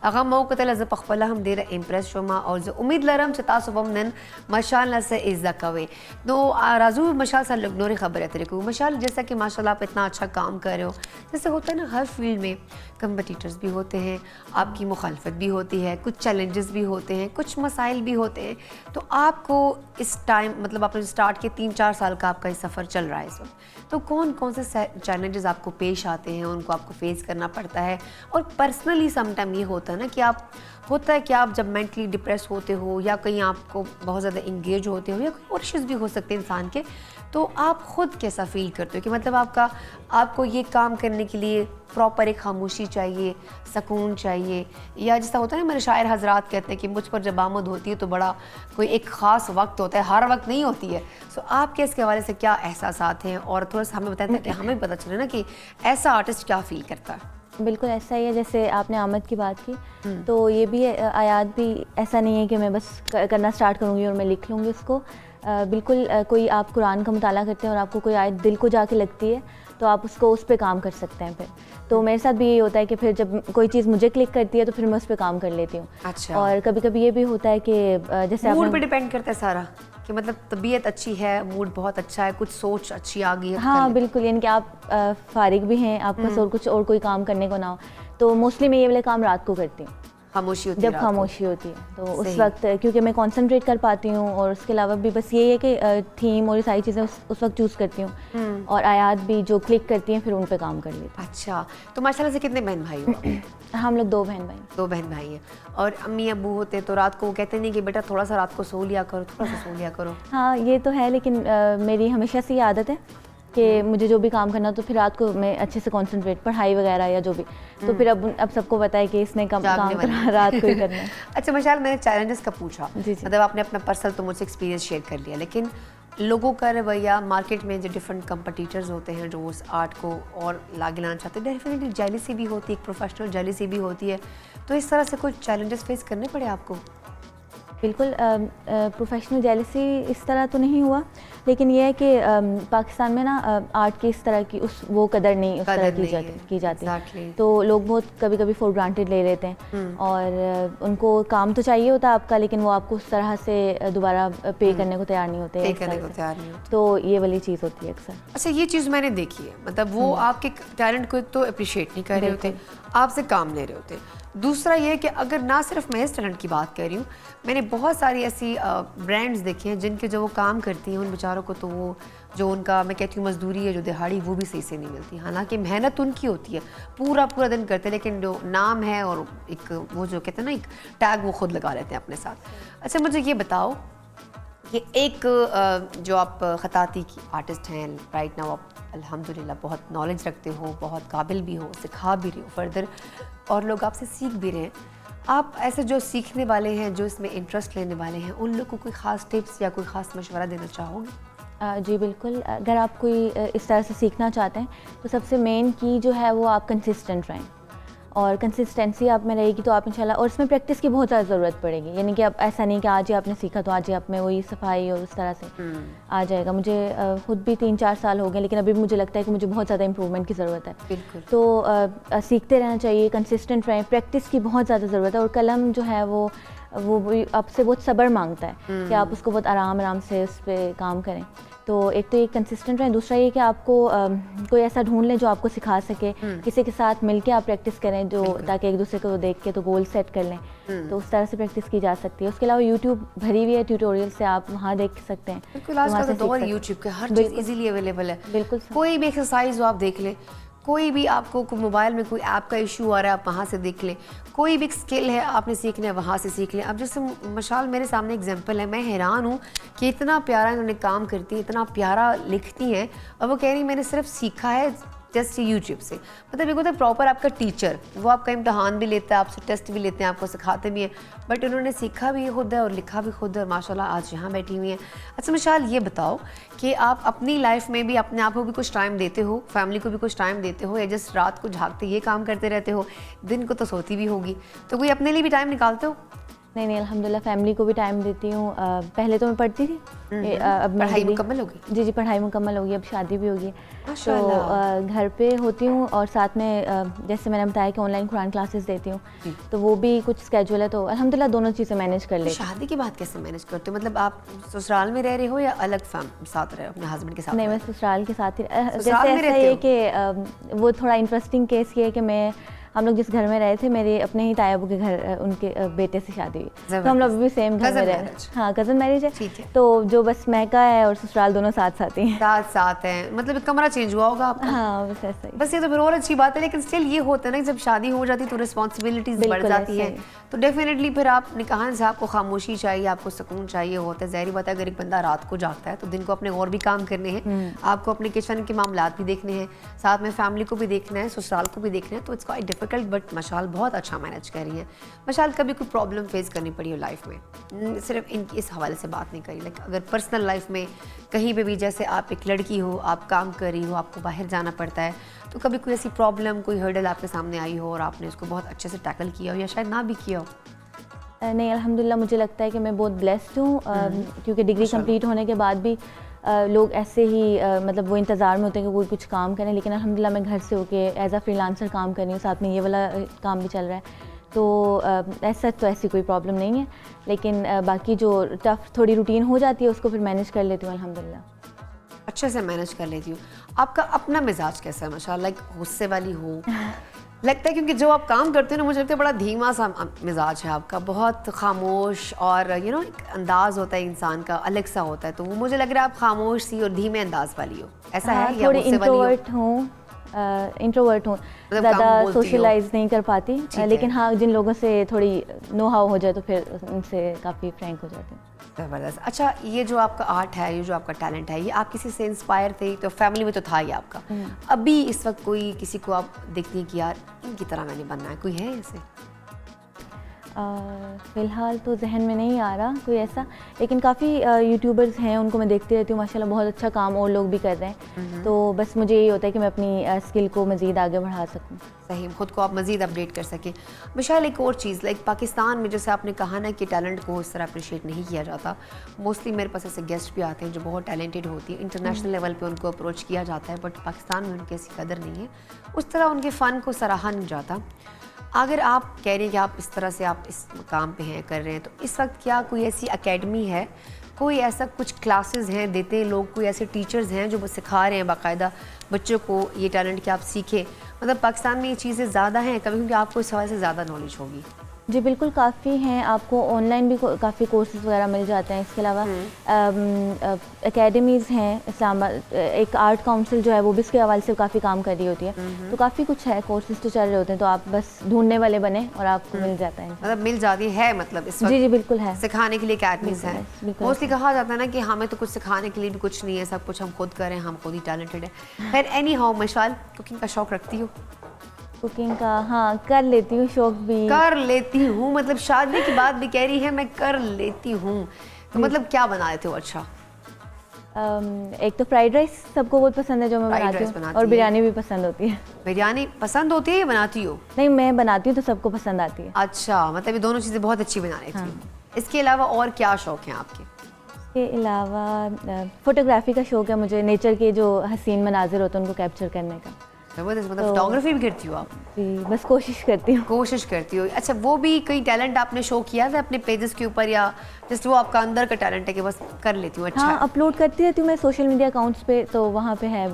[SPEAKER 1] اغا موقع تل از پخپلا ہم دیر امپریس شما اور زو امید لرم چتا صبح نن مشال نسے عزا کوئے. تو رازو مشال سا لگنوری خبر ہے تیرے کو مشال، جیسا کہ ماشاءاللہ آپ اتنا اچھا کام کر رہے ہو، جیسے ہوتا ہے نا ہر فیلڈ میں کمپٹیٹرز بھی ہوتے ہیں، آپ کی مخالفت بھی ہوتی ہے، کچھ چیلنجز بھی ہوتے ہیں، کچھ مسائل بھی ہوتے ہیں. تو آپ کو اس ٹائم مطلب آپ نے اسٹارٹ کے 3-4 سال کا آپ کا یہ سفر چل رہا ہے اس وقت، تو کون کون سے چیلنجز آپ کو پیش آتے ہیں، ان کو آپ کو فیس کرنا پڑتا ہے؟ اور پرسنلی سم ٹائم یہ ہوتا ہے نا کہ آپ جب مینٹلی ڈپریس ہوتے ہو یا کہیں آپ کو بہت زیادہ انگیج ہوتے ہو یا کوئی اور ایشوز بھی ہو سکتے ہیں انسان کے، تو آپ خود کیسا فیل کرتے ہو کہ مطلب آپ کو یہ کام کرنے کے لیے پراپر ایک خاموشی چاہیے، سکون چاہیے، یا جیسا ہوتا ہے نا میرے شاعر حضرات کہتے ہیں کہ مجھ پر جب آمد ہوتی ہے تو بڑا کوئی ایک خاص وقت ہوتا ہے، ہر وقت نہیں ہوتی ہے. سو آپ کے اس کے حوالے سے کیا احساسات ہیں اور تھوڑا سا ہمیں بتائیں کہ ہمیں پتہ چلے نا کہ ایسا آرٹسٹ کیا فیل کرتا ہے.
[SPEAKER 4] بالکل ایسا ہی ہے، جیسے آپ نے آمد کی بات کی تو یہ بھی آیات بھی ایسا نہیں ہے کہ میں بس کرنا سٹارٹ کروں گی اور میں لکھ لوں گی اس کو. بالکل کوئی آپ قرآن کا مطالعہ کرتے ہیں اور آپ کو کوئی آیت دل کو جا کے لگتی ہے تو آپ اس پہ کام کر سکتے ہیں. پھر تو میرے ساتھ بھی یہ ہوتا ہے کہ پھر جب کوئی چیز مجھے کلک کرتی ہے تو پھر میں اس پہ کام کر لیتی ہوں.
[SPEAKER 1] اچھا.
[SPEAKER 4] اور کبھی کبھی یہ بھی ہوتا ہے کہ جیسے
[SPEAKER 1] موڈ پہ ڈیپینڈ کرتا ہے سارا کہ مطلب طبیعت اچھی ہے، موڈ بہت اچھا ہے، کچھ سوچ اچھی آ گئی ہے.
[SPEAKER 4] ہاں بالکل، یعنی کہ آپ فارغ بھی ہیں، آپ پاس اور کچھ اور کوئی کام کرنے کو نہ ہو تو موسٹلی میں یہ والے کام رات کو کرتی ہوں
[SPEAKER 1] خاموشی ہوتی ہے،
[SPEAKER 4] جب خاموشی ہوتی ہے تو اس وقت کیونکہ میں کنسنٹریٹ کر پاتی ہوں. اور اس کے علاوہ بھی بس یہ ہے کہ تھیم اور یہ ساری چیزیں اس وقت چوز کرتی ہوں اور آیات بھی جو کلک کرتی ہیں پھر ان پہ کام کر لیتی ہوں.
[SPEAKER 1] اچھا. تو ماشاءاللہ سے کتنے بہن بھائی ہو؟
[SPEAKER 4] ہم لوگ 2 بہن بھائی.
[SPEAKER 1] 2 بہن بھائی ہیں. اور امی ابو ہوتے تو رات کو وہ کہتے نہیں کہ بیٹا تھوڑا سا رات کو سو لیا کرو، تھوڑا سا سو لیا کرو؟
[SPEAKER 4] ہاں یہ تو ہے، لیکن میری ہمیشہ سے یہ عادت ہے کہ مجھے جو بھی کام کرنا تو پھر رات کو میں اچھے سے کنسنٹریٹ، پڑھائی وغیرہ یا جو بھی، تو پھر اب سب کو پتہ ہے کہ اس نے کام رات کو ہی کرنا ہے.
[SPEAKER 1] اچھا مشال، میں نے چیلنجز کا پوچھا، مطلب آپ نے اپنا پرسنل تو مجھ سے ایکسپیرینس شیئر کر لیا، لیکن لوگوں کا رویہ مارکیٹ میں جو ڈفرینٹ کمپٹیٹرز ہوتے ہیں جو اس آرٹ کو اور لاگے لانا چاہتے ہیں، ڈیفینیٹلی جیلیسی بھی ہوتی ہے، ایک پروفیشنل جیلیسی بھی ہوتی ہے. تو اس طرح سے کچھ چیلنجز فیس کرنے پڑے آپ کو؟
[SPEAKER 4] بالکل پروفیشنل جیلسی اس طرح تو نہیں ہوا، لیکن یہ ہے کہ پاکستان میں نا آرٹ کی اس طرح کی وہ قدر نہیں اس طرح کی جاتی ہے، تو لوگ بہت کبھی کبھی فور گرانٹیڈ لے لیتے ہیں اور ان کو کام تو چاہیے ہوتا ہے آپ کا، لیکن وہ آپ کو اس طرح سے دوبارہ پے کرنے کو تیار نہیں ہوتے، تو یہ والی چیز ہوتی ہے اکثر.
[SPEAKER 1] اچھا یہ چیز میں نے دیکھی ہے، مطلب وہ آپ کے ٹیلنٹ کو ایک تو اپریشیٹ نہیں کر رہے ہوتے، آپ سے کام لے رہے ہوتے. دوسرا یہ کہ اگر نہ صرف میں اس ٹیلنٹ کی بات کر رہی ہوں، میں نے بہت ساری ایسی برانڈز دیکھے ہیں جن کے جو وہ کام کرتی ہیں ان بیچاروں کو تو وہ جو ان کا میں کہتی ہوں مزدوری ہے جو دہاڑی وہ بھی صحیح سے نہیں ملتی. حالانکہ محنت ان کی ہوتی ہے، پورا دن کرتے، لیکن جو نام ہے اور ایک وہ جو کہتے ہیں نا ایک ٹیگ وہ خود لگا لیتے ہیں اپنے ساتھ. اچھا مجھے یہ بتاؤ کہ ایک جو آپ خطاطی کی آرٹسٹ ہیں رائٹ ناؤ، آپ الحمدللہ بہت نالج رکھتے ہو، بہت قابل بھی ہو، سکھا بھی رہے ہو فردر، اور لوگ آپ سے سیکھ بھی رہے ہیں. آپ ایسے جو سیکھنے والے ہیں، جو اس میں انٹرسٹ لینے والے ہیں، ان لوگوں کو کوئی خاص ٹپس یا کوئی خاص مشورہ دینا چاہو گے؟
[SPEAKER 4] جی بالکل، اگر آپ کوئی اس طرح سے سیکھنا چاہتے ہیں تو سب سے مین کی جو ہے وہ آپ کنسسٹنٹ رہیں، اور کنسسٹنسی آپ میں رہے گی تو آپ انشاءاللہ، اور اس میں پریکٹس کی بہت زیادہ ضرورت پڑے گی. یعنی کہ اب ایسا نہیں کہ آج ہی آپ نے سیکھا تو آج ہی آپ میں وہی صفائی اور اس طرح سے آ جائے گا. مجھے خود بھی 3-4 سال ہو گئے، لیکن ابھی مجھے لگتا ہے کہ مجھے بہت زیادہ امپرومنٹ کی ضرورت ہے.
[SPEAKER 1] بالکل.
[SPEAKER 4] تو سیکھتے رہنا چاہیے، کنسسٹنٹ رہیں، پریکٹس کی بہت زیادہ ضرورت ہے. اور قلم جو ہے وہ آپ سے بہت صبر مانگتا ہے کہ آپ اس کو بہت آرام سے اس پہ کام کریں. تو ایک تو یہ کنسسٹنٹ رہیں, دوسرا یہ کہ آپ کو کوئی ایسا ڈھونڈ لیں جو آپ کو سکھا سکے, کسی کے ساتھ مل کے آپ پریکٹس کریں جو تاکہ ایک دوسرے کو دیکھ کے تو گول سیٹ کر لیں, تو اس طرح سے پریکٹس کی جا سکتی ہے. اس کے علاوہ یوٹیوب بھری ہوئی ہے ٹیوٹوریل سے, آپ وہاں دیکھ سکتے ہیں.
[SPEAKER 1] بالکل, آج کل تو دور یوٹیوب کے ہر چیز ایزیلی اویلیبل ہے.
[SPEAKER 4] بالکل,
[SPEAKER 1] کوئی بھی ایکسرسائز آپ دیکھ لیں, کوئی بھی آپ کو موبائل میں کوئی ایپ کا ایشو آ رہا ہے آپ وہاں سے دیکھ لیں, کوئی بھی اسکل ہے آپ نے سیکھنا ہے وہاں سے سیکھ لیں. اب جیسے مشال میرے سامنے ایگزامپل ہے, میں حیران ہوں کہ اتنا پیارا انہوں نے کام کرتی ہیں, اتنا پیارا لکھتی ہیں, اور وہ کہہ رہی میں نے صرف سیکھا ہے جسٹ یوٹیوب سے. مطلب یہ ہوتا ہے پراپر آپ کا ٹیچر, وہ آپ کا امتحان بھی لیتا ہے, آپ سے ٹیسٹ بھی لیتے ہیں, آپ کو سکھاتے بھی ہیں, بٹ انہوں نے سیکھا بھی خود ہے اور لکھا بھی خود ہے, اور ماشاء اللہ آج یہاں بیٹھی ہوئی ہیں. اچھا مشال, یہ بتاؤ کہ آپ اپنی لائف میں بھی اپنے آپ کو بھی کچھ ٹائم دیتے ہو, فیملی کو بھی کچھ ٹائم دیتے ہو, یا جسٹ رات کو جھاگتے یہ کام کرتے رہتے ہو, دن کو تو سوتی بھی ہوگی, تو کوئی اپنے لیے بھی ٹائم نکالتے ہو؟
[SPEAKER 4] نہیں, الحمدللہ فیملی کو بھی ٹائم دیتی ہوں. پہلے تو میں پڑھتی تھی, اب
[SPEAKER 1] پڑھائی مکمل ہوگی؟
[SPEAKER 4] جی پڑھائی مکمل ہوگی, اب شادی بھی ہوگی, تو گھر پہ ہوتی ہوں, اور ساتھ میں جیسے میں نے بتایا کہ آن لائن قرآن کلاسز دیتی ہوں, تو وہ بھی کچھ اسکیجول ہے, تو الحمدللہ دونوں چیزیں مینیج کر لیتی ہوں.
[SPEAKER 1] شادی کی بات کیسے مینیج کرتے ہو؟ مطلب آپ سسرال میں رہ رہے ہو یا الگ ساتھ رہے ہو اپنے ہسبینڈ کے ساتھ؟
[SPEAKER 4] نہیں, میں سسرال کے ساتھ ہی. جیسے ایسا یہ کہ وہ تھوڑا انٹرسٹنگ کیس یہ ہے کہ ہم لوگ جس گھر میں رہے تھے, میرے اپنے ہی تایا ابو کے گھر ان کے بیٹے سے شادی ہوئی, تو ہم لوگ بھی سیم گھر میں رہے. ہاں, کزن میرج ہے, تو جو بس مہکا ہے اور سسرال دونوں ساتھ ساتھ ہی ہیں.
[SPEAKER 1] ساتھ ہیں, مطلب کمرہ چینج ہوا ہوگا آپ کا؟
[SPEAKER 4] ہاں, بس ایسا ہی.
[SPEAKER 1] بس یہ تو پھر اور اچھی بات ہے, لیکن اسٹل یہ ہوتا ہے نا جب شادی ہو جاتی تو رسپانسبلٹیز بڑھ جاتی ہیں, تو ڈیفینیٹلی پھر آپ نکاح سے آپ کو خاموشی چاہیے, آپ کو سکون چاہیے ہوتا ہے. ظاہری بات ہے اگر ایک بندہ رات کو جاگتا ہے تو دن کو اپنے اور بھی کام کرنے ہیں, آپ کو اپنے کچن کے معاملات بھی دیکھنے ہیں, ساتھ میں فیملی کو بھی دیکھنا ہے, سسرال کو بھی دیکھنا ہے, تو اٹس کوائٹ ڈیفیکلٹ, بٹ مشال بہت اچھا مینیج کر رہی ہیں. مشال, کبھی کوئی پرابلم فیس کرنی پڑی ہو لائف میں؟ صرف ان کی اس حوالے سے بات نہیں کری, لیکن اگر پرسنل لائف میں کہیں پہ بھی, جیسے آپ ایک لڑکی ہو, آپ کام کر رہی ہو, آپ کو باہر جانا پڑتا ہے, تو کبھی کوئی ایسی پرابلم, کوئی ہرڈل آپ کے سامنے آئی ہو اور آپ نے اس کو بہت اچھے سے ٹیکل کیا ہو, یا شاید نہ بھی کیا ہو؟
[SPEAKER 4] نہیں, الحمدللہ مجھے لگتا ہے کہ میں بہت بلیسڈ ہوں, کیونکہ ڈگری کمپلیٹ ہونے کے بعد بھی لوگ ایسے ہی مطلب وہ انتظار میں ہوتے ہیں کہ کوئی کچھ کام کریں, لیکن الحمدللہ میں گھر سے ہو کے ایز اے فری لانسر کام کر رہی ہوں, ساتھ میں یہ والا کام بھی چل رہا ہے, تو ایسا تو ایسی کوئی پرابلم نہیں ہے. لیکن باقی جو ٹف تھوڑی روٹین ہو جاتی ہے اس کو پھر مینیج کر لیتی ہوں الحمدللہ.
[SPEAKER 1] اچھے سے مینیج کر لیتی ہوں. آپ کا اپنا مزاج کیسا ہے ماشاءاللہ, لائک غصے والی ہو لگتا ہے, کیونکہ جو آپ کام کرتے ہیں نا مجھے لگتا ہے بڑا دھیما سا مزاج ہے آپ کا, بہت خاموش, اور ایک انداز ہوتا ہے انسان کا الگ سا ہوتا ہے, تو وہ مجھے لگ رہا ہے آپ خاموش سی اور دھیمے انداز والی ہو, ایسا ہے یا
[SPEAKER 4] تھوڑی
[SPEAKER 1] غصے والی ہو؟
[SPEAKER 4] انٹروورٹ ہوں, زیادہ سوشلائز نہیں کر پاتی, لیکن ہاں جن لوگوں سے تھوڑی نو ہاؤ ہو جائے تو پھر ان سے کافی فرینک ہو جاتے ہیں.
[SPEAKER 1] زبردست. اچھا, یہ جو آپ کا آرٹ ہے, یہ جو آپ کا ٹیلنٹ ہے, یہ آپ کسی سے انسپائر تھے؟ تو فیملی میں تو تھا ہی آپ کا, ابھی اس وقت کوئی کسی کو آپ دیکھتی ہیں کہ یار ان کی طرح میں نے بننا ہے, کوئی ہے ایسے؟
[SPEAKER 4] فی الحال تو ذہن میں نہیں آ رہا کوئی ایسا, لیکن کافی یوٹیوبرز ہیں, ان کو میں دیکھتی رہتی ہوں, ماشاءاللہ بہت اچھا کام اور لوگ بھی کر رہے ہیں, تو بس مجھے یہی ہوتا ہے کہ میں اپنی اسکل کو مزید آگے بڑھا سکوں.
[SPEAKER 1] صحیح, خود کو آپ مزید اپڈیٹ کر سکیں. مشال, ایک اور چیز, لائک پاکستان میں جیسے آپ نے کہا نا کہ ٹیلنٹ کو اس طرح اپریشیٹ نہیں کیا جاتا, موسٹلی میرے پاس ایسے گیسٹ بھی آتے ہیں جو بہت ٹیلنٹڈ ہوتی ہیں, انٹرنیشنل لیول پہ ان کو اپروچ کیا جاتا ہے, بٹ پاکستان میں ان کی ایسی قدر نہیں ہے, اس طرح ان کے فن کو سراہا نہیں جاتا. اگر آپ کہہ رہے ہیں کہ آپ اس طرح سے آپ اس مقام پہ ہیں, کر رہے ہیں, تو اس وقت کیا کوئی ایسی اکیڈمی ہے, کوئی ایسا کچھ کلاسز ہیں دیتے ہیں لوگ, کوئی ایسے ٹیچرز ہیں جو سکھا رہے ہیں باقاعدہ بچوں کو یہ ٹیلنٹ کہ آپ سیکھیں؟ مطلب پاکستان میں یہ چیزیں زیادہ ہیں کبھی, کیونکہ آپ کو اس حوالے سے زیادہ نالج ہوگی.
[SPEAKER 4] جی بالکل کافی ہیں, آپ کو آن لائن بھی کافی کورسز وغیرہ مل جاتے ہیں. اس کے علاوہ اکیڈمیز ہیں, اسلام آباد ایک آرٹ کاؤنسل جو ہے وہ بھی اس کے حوالے سے کافی کام کر رہی ہوتی ہے, تو کافی کچھ ہے, کورسز تو چل رہے ہوتے ہیں, تو آپ بس ڈھونڈنے والے بنے اور آپ کو مل جاتا ہے.
[SPEAKER 1] مطلب مل جاتی ہے, مطلب اس وقت
[SPEAKER 4] جی بالکل ہے,
[SPEAKER 1] سکھانے کے لیے اکیڈمیز ہیں. موسٹلی کہا جاتا ہے نا کہ ہمیں تو کچھ سکھانے کے لیے بھی کچھ نہیں ہے, سب کچھ ہم خود کریں, ہم خود ہی ٹیلنٹڈ ہیں. خیر, اینی ہاؤ مشال, کوکنگ کا شوق رکھتی ہو؟
[SPEAKER 4] کوکنگ کا ہاں کر لیتی ہوں, شوق بھی
[SPEAKER 1] کر لیتی ہوں, مطلب شادی کی بات بھی کہہ رہی ہے میں کر لیتی ہوں, تو مطلب کیا بنا لیتے ہو؟ اچھا,
[SPEAKER 4] ایک تو فرائیڈ رائس سب کو بہت پسند ہے جو میں بناتی ہوں, اور بریانی بھی پسند ہوتی ہے.
[SPEAKER 1] بریانی پسند ہوتی ہے یا بناتی ہو؟
[SPEAKER 4] نہیں, میں بناتی ہوں تو سب کو پسند آتی ہے.
[SPEAKER 1] اچھا, مطلب یہ دونوں چیزیں بہت اچھی بنا لیتی ہوں. اس کے علاوہ اور کیا شوق ہیں آپ کے؟
[SPEAKER 4] اس کے علاوہ فوٹوگرافی کا شوق ہے مجھے, نیچر کے جو حسین مناظر ہوتے ہیں ان کو کیپچر کرنے کا.
[SPEAKER 1] زبردست. مطلب فوٹوگرافی بھی کرتی ہو آپ؟
[SPEAKER 4] جی بس کوشش کرتی ہوں.
[SPEAKER 1] کوشش کرتی ہو. اچھا وہ بھی کوئی ٹیلنٹ آپ نے شو کیا تھا اپنے پیجز کے اوپر یا جسٹ وہ آپ کا اندر کا ٹیلنٹ ہے کہ بس کر لیتی ہوں؟ اچھا
[SPEAKER 4] ہاں اپلوڈ کرتی رہتی ہوں میں سوشل میڈیا اکاؤنٹس پہ, تو وہاں پہ ہے.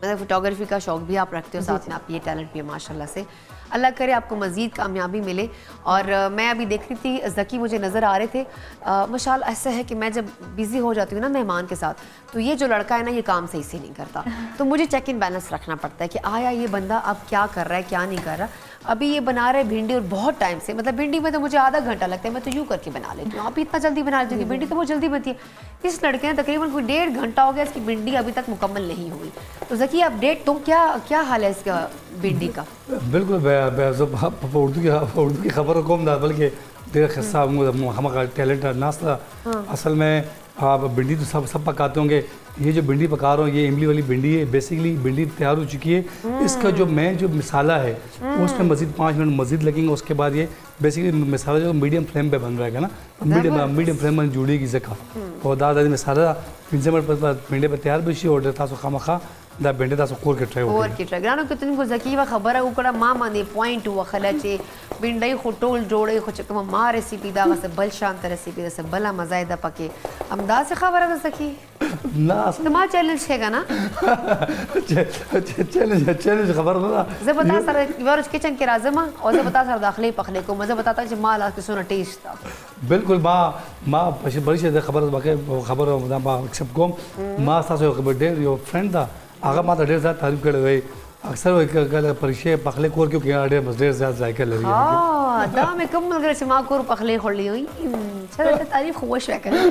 [SPEAKER 1] مطلب فوٹوگرافی کا شوق بھی آپ رکھتے ہو, ساتھ میں آپ یہ ٹیلنٹ بھی ہے ماشاء اللہ سے. اللہ کرے آپ کو مزید کامیابی ملے. اور میں ابھی دیکھ رہی تھی ذکی مجھے نظر آ رہے تھے, ماشاءاللہ ایسا ہے کہ میں جب بزی ہو جاتی ہوں نا مہمان کے ساتھ, تو یہ جو لڑکا ہے نا یہ کام صحیح سے نہیں کرتا, تو مجھے چیک ان بیلنس رکھنا پڑتا ہے کہ آیا یہ بندہ اب کیا کر رہا ہے کیا نہیں کر رہا. ابھی یہ بنا رہے بھنڈی اور بہت ٹائم سے, مطلب بھنڈی میں تو مجھے آدھا گھنٹہ لگتا ہے, میں تو یوں کر کے بنا لیتی ہوں. آپ اتنا جلدی بنا لیتی ہوں کہ بھنڈی تو بہت جلدی بنتی ہے. اس لڑکے نے تقریباً کوئی 1.5 گھنٹہ ہو گیا, اس کی بھنڈی ابھی تک مکمل نہیں ہوئی. تو ذکی اپڈیٹ تو کیا حال ہے اس کا بھنڈی کا؟
[SPEAKER 2] بالکل اردو کی خبر کو دا بلکہ دیر خصہ ہمارا ٹیلنٹ ناس تھا اصل میں. آپ بھنڈی تو سب پکاتے ہوں گے, یہ جو بھنڈی پکا رہا ہوں یہ املی والی بھنڈی ہے. بیسیکلی بھنڈی تیار ہو چکی ہے, اس کا جو مین جو مسالہ ہے اس میں مزید 5 منٹ مزید لگیں گے. اس کے بعد یہ بیسیکلی مسالہ جو میڈیم فلیم پہ بن رہے گا نا, میڈیم فلیم میں جوڑے گی زکا اور دادا مسالہ 5 منٹ پر بھنڈی پہ تیار بھی اور تاسو خامخا دا بھنڈی تاسو کور کې ټرای
[SPEAKER 1] وکړئ. ګرانو کتونکو ذکی و خبره وکړه ما باندې پوینټ وخله چې بھنډۍ خو ټول جوړې, خو چې کومه ما ریسیپي دا هغسې بل شانته ریسیپي ده, بله مزه یې ده پکې. همداسې خبره ده ذکی؟
[SPEAKER 2] نه اصل
[SPEAKER 1] زما چیلنج ښه که نه,
[SPEAKER 2] چیلنج خبر نه ده.
[SPEAKER 1] زه به تا سره یوه ورځ کچن کې راځم او زه به تا سره داخلي پخلی کوم, زه به تا ته چې ما لاس کې څونه ټیسټ ده.
[SPEAKER 2] بالکل ما بری شي د خبره ما اکسپټ کوم. ما تاسو یو ډېر یو فرینډ ده, هغه ما ته ډېر زیات تعریف کړی وی. اکثر کله پریشې پخلی کور کې ډېر زیات ذایقه لري.
[SPEAKER 1] دا مې کوم ملګری چې ما کور پخلی خوړلی وي, چلو تعریف خو وشوه که نه.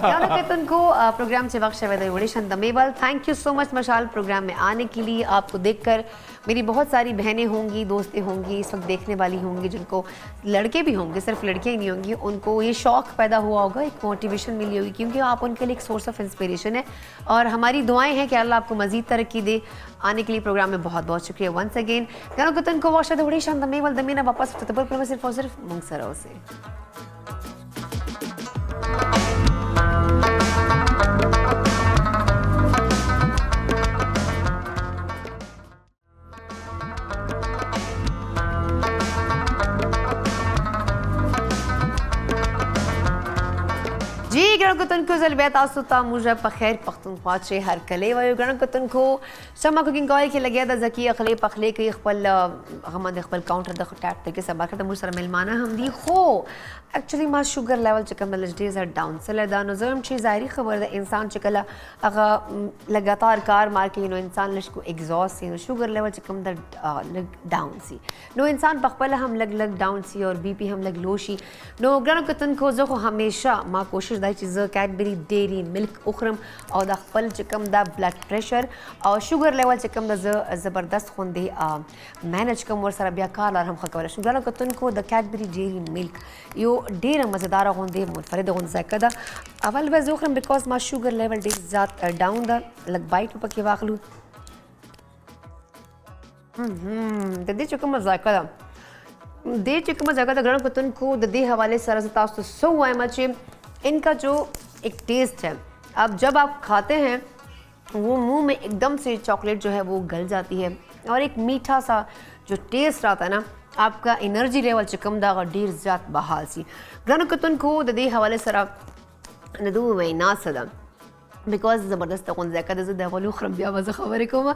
[SPEAKER 1] یاد کتونکو پروگرام سے وقت شوید ہے وڑی شند میبل. تھینک یو سو مچ مشال پروگرام میں آنے کے لیے. آپ کو دیکھ کر میری بہت ساری بہنیں ہوں گی, دوستیں ہوں گی, اس وقت دیکھنے والی ہوں گی, جن کو لڑکے بھی ہوں گے, صرف لڑکیاں ہی نہیں ہوں گی, ان کو یہ شوق پیدا ہوا ہوگا, ایک موٹیویشن ملی ہوگی, کیونکہ آپ ان کے لیے ایک سورس آف انسپریشن ہے. اور ہماری دعائیں ہیں کہ اللہ آپ کو مزید ترقی دے. آنے کے لیے پروگرام میں بہت بہت شکریہ ونس اگین. گانو کتن کو واشد وڑی شند میبل دمینا واپس تبر پر صرف اور صرف منگسروں سے. جی ګرانو کتونکو زه بیا تاسو ته موږ په خیر پښتونخوا چې هرکلی وایو. ګرانو کتونکو شمع کوکینګ آیل کې لګیا ده ذکی اخلی پخلی کوي, خپل هغه باندې خپل کاونټر د ټاپ ته کې سبا کړه موږ سره میلمانه هم دي. خو ایکچولی ما شوګر لیول چې کوم ډېر زیات ډاون سلی ده, نو زه هم چې ظاهري خبره ده انسان چې کله هغه لګاتار کار مار کوي نو انسان لږ کو ایگزاست سي, نو شوګر لیول چې کوم ده لږ ډاون سي, نو انسان په خپله هم لږ ډاون سي اور بی پی هم لږ لو شي. نو ګرانو کتونکو زه خو همیشه ما کوشش دا چې زه کیډبري ډیری ملک اخرم او د خپل چې کوم دا بلډ پریشر او شوګر لیول چې کوم د زه زبردست خوندې مینج کوم, ورسره بیا کار لار هم ښه کولی شم. ګرانو کتونکو د کیډبري ډیری ملک یو ډېره مزیداره غوندې منفرده غوندې ذایقه ده. اول به زه وخورم بیکاز ما شوګر لیول ډېر زیات ډاون ده, لږ بایټ به پکې واخلو. د دې چې کومه ذایقه ده, دې چې کومه ذایقه ده ګرانو کتونکو, د دې حوالې سره زه تاسو ته څه ووایم چې ان کا جو ایک ٹیسٹ ہے, اب جب آپ کھاتے ہیں وہ منہ میں ایک دم سے چاکلیٹ جو ہے وہ گل جاتی ہے, اور ایک میٹھا سا جو ٹیسٹ آتا ہے نا, آپ کا انرجی لیول چې کوم دا هغه ډېر زیات بحال سي. ګرانو کتونکو د دې حوالې سره د دوی وینا څه ده بیکاز زبردست غوندې ذایقه ده, زه د اول وخورم بیا به زه خبرې کوم.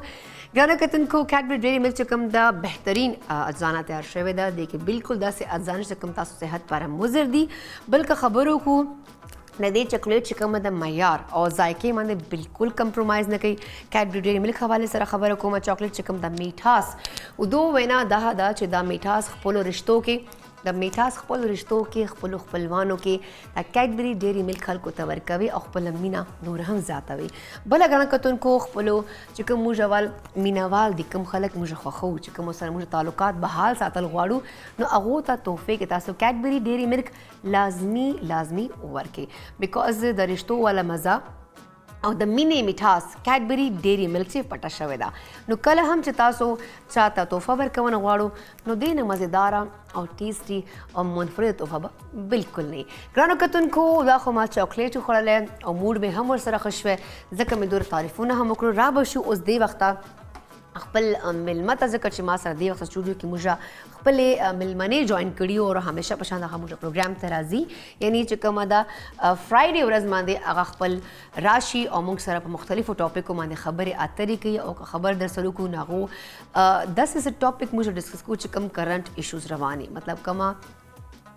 [SPEAKER 1] ګرانو کتونکو کیډبري ډیری ملک چې کوم دا بهترین اجزانه تیار شوې ده, د کې بالکل داسې اجزانه چې کوم تاسو صحت لپاره مضر دي. بلکې خبرو کو د دې چاکلیټ چې کومه د معیار او ذایقې باندې بالکل کمپرومایز نه کوي. کیډبري ډیری ملک حوالې سره خبره کومه, چاکلیټ چې کوم د میټاس و دو وینا دا ده چې دا میټاس خپلو رشتو کې د میټاس خپلو رشتو کې خپلو خپلوانو کې د کیډبري ډیری ملک خلکو ته ورکوي او خپله مینه نور هم زیاتوي. بله ګرانو کتونکو خپلو چې کوم موږ اول مینهوال دي, کوم خلک موږ خوښوو, چې کوم سره موږ تعلقات بحال ساتل غواړو, نو هغو ته تحفې کې تاسو کیډبري ډیری ملک لازمي ورکړئ, بیکاز د رشتو والا مزه او د مینې میټاس کیډبري ډیری ملک چې پټه شوې ده. نو کله هم چې تاسو چاته تحفه ورکونه غواړو نو دې نه مزیداره او ټیسټي او منفرده تحفه به بالکل نه. ګرانو کتونکو دا خو ما چاکلیټ وخوړلی او موډ مې هم ورسره ښه شوی, ځکه مې دور تعریفونه هم وکړو. را به شو اوس دې وخته خپل ملمه ته ځکه چې ما سره دې وخت سټوډیو کې موږ خپلې ملمنې جوین کړي او همیشه په شان دغه موږ پروګرام ته راځي یعنی چې کومه دا فرایډے ورځ باندې هغه خپل راشي او موږ سره په مختلفو ټاپکو باندې خبرې اترې کوي او خبر در سره کوو ناغو داسې څه ټاپک موږ ډسکس کوو چې کوم کرنٹ ایشوز رواني مطلب کومه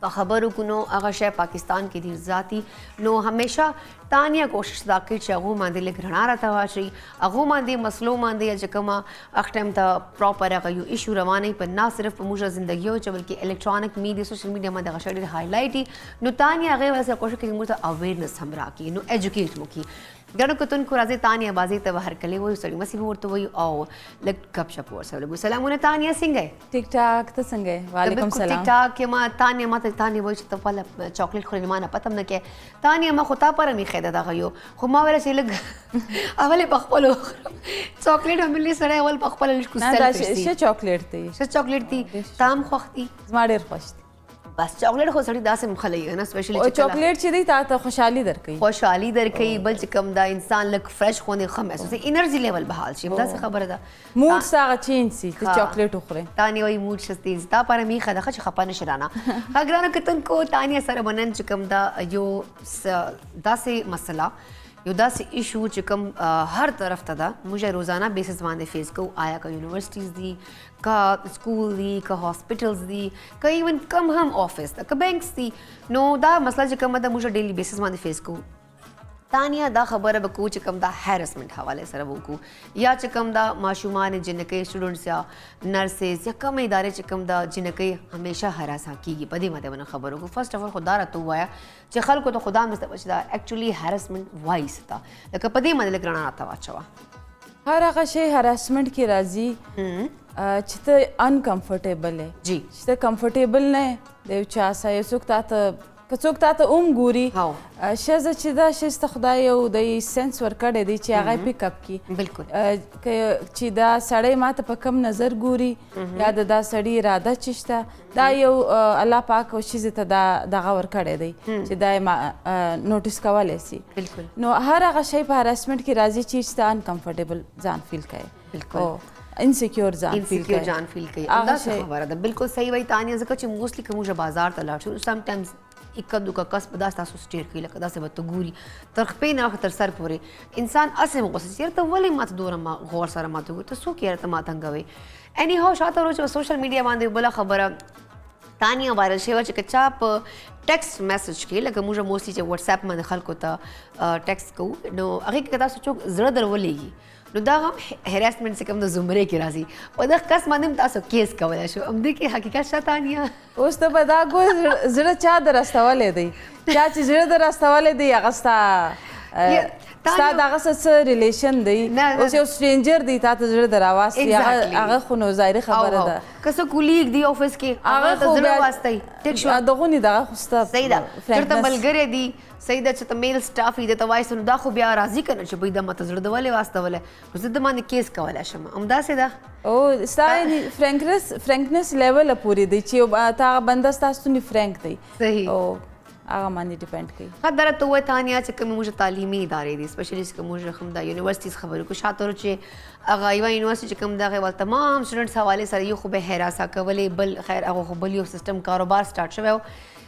[SPEAKER 1] په خبرو کو نو هغه شی پاکستان کې ډېر ذاتي نو همیشه تانیا کوشش دا کوي چې هغو باندې لږ رڼا راته واچوي هغو باندې مسلو باندې چې کومه هغه ټایم ته پراپر هغه یو ایشو روانوي په نه صرف په موږ زندګي چې بلکې الکترونیک میډیا سوشل میډیا باندې هغه شی ډېر هایلایټي نو تانیا هغې وجه سره کوشش کوي موږ ته اویرنس هم راکړي نو ایجوکیټ مو کړي ګڼو کتونکو راځي تانیا بازۍ ته بهر کلی وایو سړي مسیح ورته وایو او لږ گپ شپ ورسره لګو سلامونه تانیا څنګه یې
[SPEAKER 5] ټیک ټاک ته څنګه یې وعلیکم سلام
[SPEAKER 1] ټیک ټاک کې ما تانیا ماته تانیا وایي چې ته خپله چاکلیټ خورې ما نه پته هم نه کوې تانیا ما خو تا پره مې ښه ده دغه یو خو ما ویله چې لږ اول یې په خپلو چاکلیټ همېلې سړی اول په خپله لږ کوستل پېښي
[SPEAKER 5] ښه چاکلیټ دی
[SPEAKER 1] ښه چاکلیټ دي تا هم خوښ دي
[SPEAKER 5] زما ډېر خوښ دی
[SPEAKER 1] بس چاکلیټ خو سړي داسې مخلی نه سپیشلی
[SPEAKER 5] چاکلیټ چې دی تا ته خوشحالي درکوي
[SPEAKER 1] خوشحالي درکوي بل چې کوم دا انسان لږ فرش غوندې ښه محسوسوي انرژي لیول بحال شي همداسې خبره ده
[SPEAKER 5] موډ ستا هغه چینج سي ته چاکلیټ وخورې
[SPEAKER 1] تانیا وایي موډ ښه تیز دا پاره مې ښه ده ښه چې خفه نه شي رانه ښه ګرانو کتونکو تانیا سره به نن چې کوم دا یو داسې مسله یو داسې ایشو چې کوم هر طرف ته ده موږ روزانه بیسس باندې فیس کوو آیا که یونیورسټیز دي که سکول دي که هاسپټلز دي که ایون کم هم آفس ده که بینکس دي نو دا مسله چې کومه ده موږ ډیلی بیسس باندې فیس کوو تانیا دا خبره به کوو چې کوم دا هیرسمنټ حواله سره وکړو یا چې کوم دا ماشومان جنکۍ سټوډنټس یا نرسز یا کوم ادارې چې کوم دا جنکۍ همیشه هراسان کیږي په دې باندې ونه خبرو کو فرست اف اول خدا راته ووایا چې خلکو ته خدا مستوي چې دا اکچولی هیرسمنټ وایس تا لکه په دې باندې لګ رڼا راته واچوه
[SPEAKER 5] هر هغه شی هراسمنټ کې راځي چې ته انکمفرټیبل یې
[SPEAKER 1] جی
[SPEAKER 5] چې ته کمفرټیبل نه یې د یو چا سره یو څوک تا ته که څوک تا ته اوم ګوري ښځه چې دا ښځې ته خدای یو د سینس ورکړی دی چې هغه یې پیک اپ کړي
[SPEAKER 1] بالکل
[SPEAKER 5] چې دا سړی ما ته په کم نظر ګوري یا د دا سړي اراده چې شته دا یو الله پاک ښځې ته دا دغه ورکړی دی چې دا یې نوټس کولی سي
[SPEAKER 1] بالکل
[SPEAKER 5] نو هر هغه شی په هراسمنټ کې راځي چې ته انکمفرټیبل ځان فیل کوې
[SPEAKER 1] بالکل
[SPEAKER 5] انسیکیور ځان فیل کوي
[SPEAKER 1] ځان فیل کوي همداسې خبره ده بالکل صحیح وایي تانیا ځکه چې موسټلی که موږ بازار ته لاړ شو سمټایمز اکا دوکا کس په داسې تاسو سټیر کوي لکه داسې به ته ګوري تر خپې نه تر سر پورې انسان اسې مغوسه چې یاره ته ولې ماته دومره غور سره ماته ګوري ته څوک یاره ته ما تنګوې اني هاو شاته ورو چې سوشل میډیا باندې بله خبره تانیا وایرل شوې وه چې که چا په ټیکسټ میسج کې لکه موږ موسټلی چې وټساپ باندې خلکو ته ټیکسټ کوو نو هغې کې که تاسو څوک زړه در ولېږي نو دا هم هراسمنټ چې کوم د زمرې کې راځي په دغه کس باندې هم تاسو کیس کولی شو همدې کې حقیقت شته تانیا
[SPEAKER 5] اوس ته به دا ګوره زړه چا در استولی دی چا چې زړه در استولی دی هغه ستا دغه څه ریلیشن دی اوس یو سټرینجر دی تا ته زړه در راواستي هغه خو نو ظاهري خبره ده
[SPEAKER 1] که څه کولیګ دی آفس کې هغه ته زړه واستئ ټیک شو
[SPEAKER 5] دغونې دغه خو ستا
[SPEAKER 1] صحیح ده چېرته ملګری دی صحیح ده چې ته میل سټاف یې درته وایي نو دا خو بیا راځي که نه چې بهی دا ماته زړه د ولې واستولی نو زه د باندې کیس کولی شم همداسې ده
[SPEAKER 5] او ستا فرینکنس لیول پورې دی چې تا هغه بنده ستا ستونې فرینک دی
[SPEAKER 1] صحیح
[SPEAKER 5] او هغه باندې ډیپینډ کوي
[SPEAKER 1] ښه دا راته ووایه تانیا چې کومې موږ تعلیمي ادارې دي سپیشلی چې موږ هم دا یونیورسټیز خبرې کوو شاته ورو چې هغه یوه یونیورسټي چې کوم دغه ول تمام سټوډنټس حوالې سره یو خو به هراسه کولې بل خیر هغه خو بل یو سیسټم کاروبار سټارټ شوی و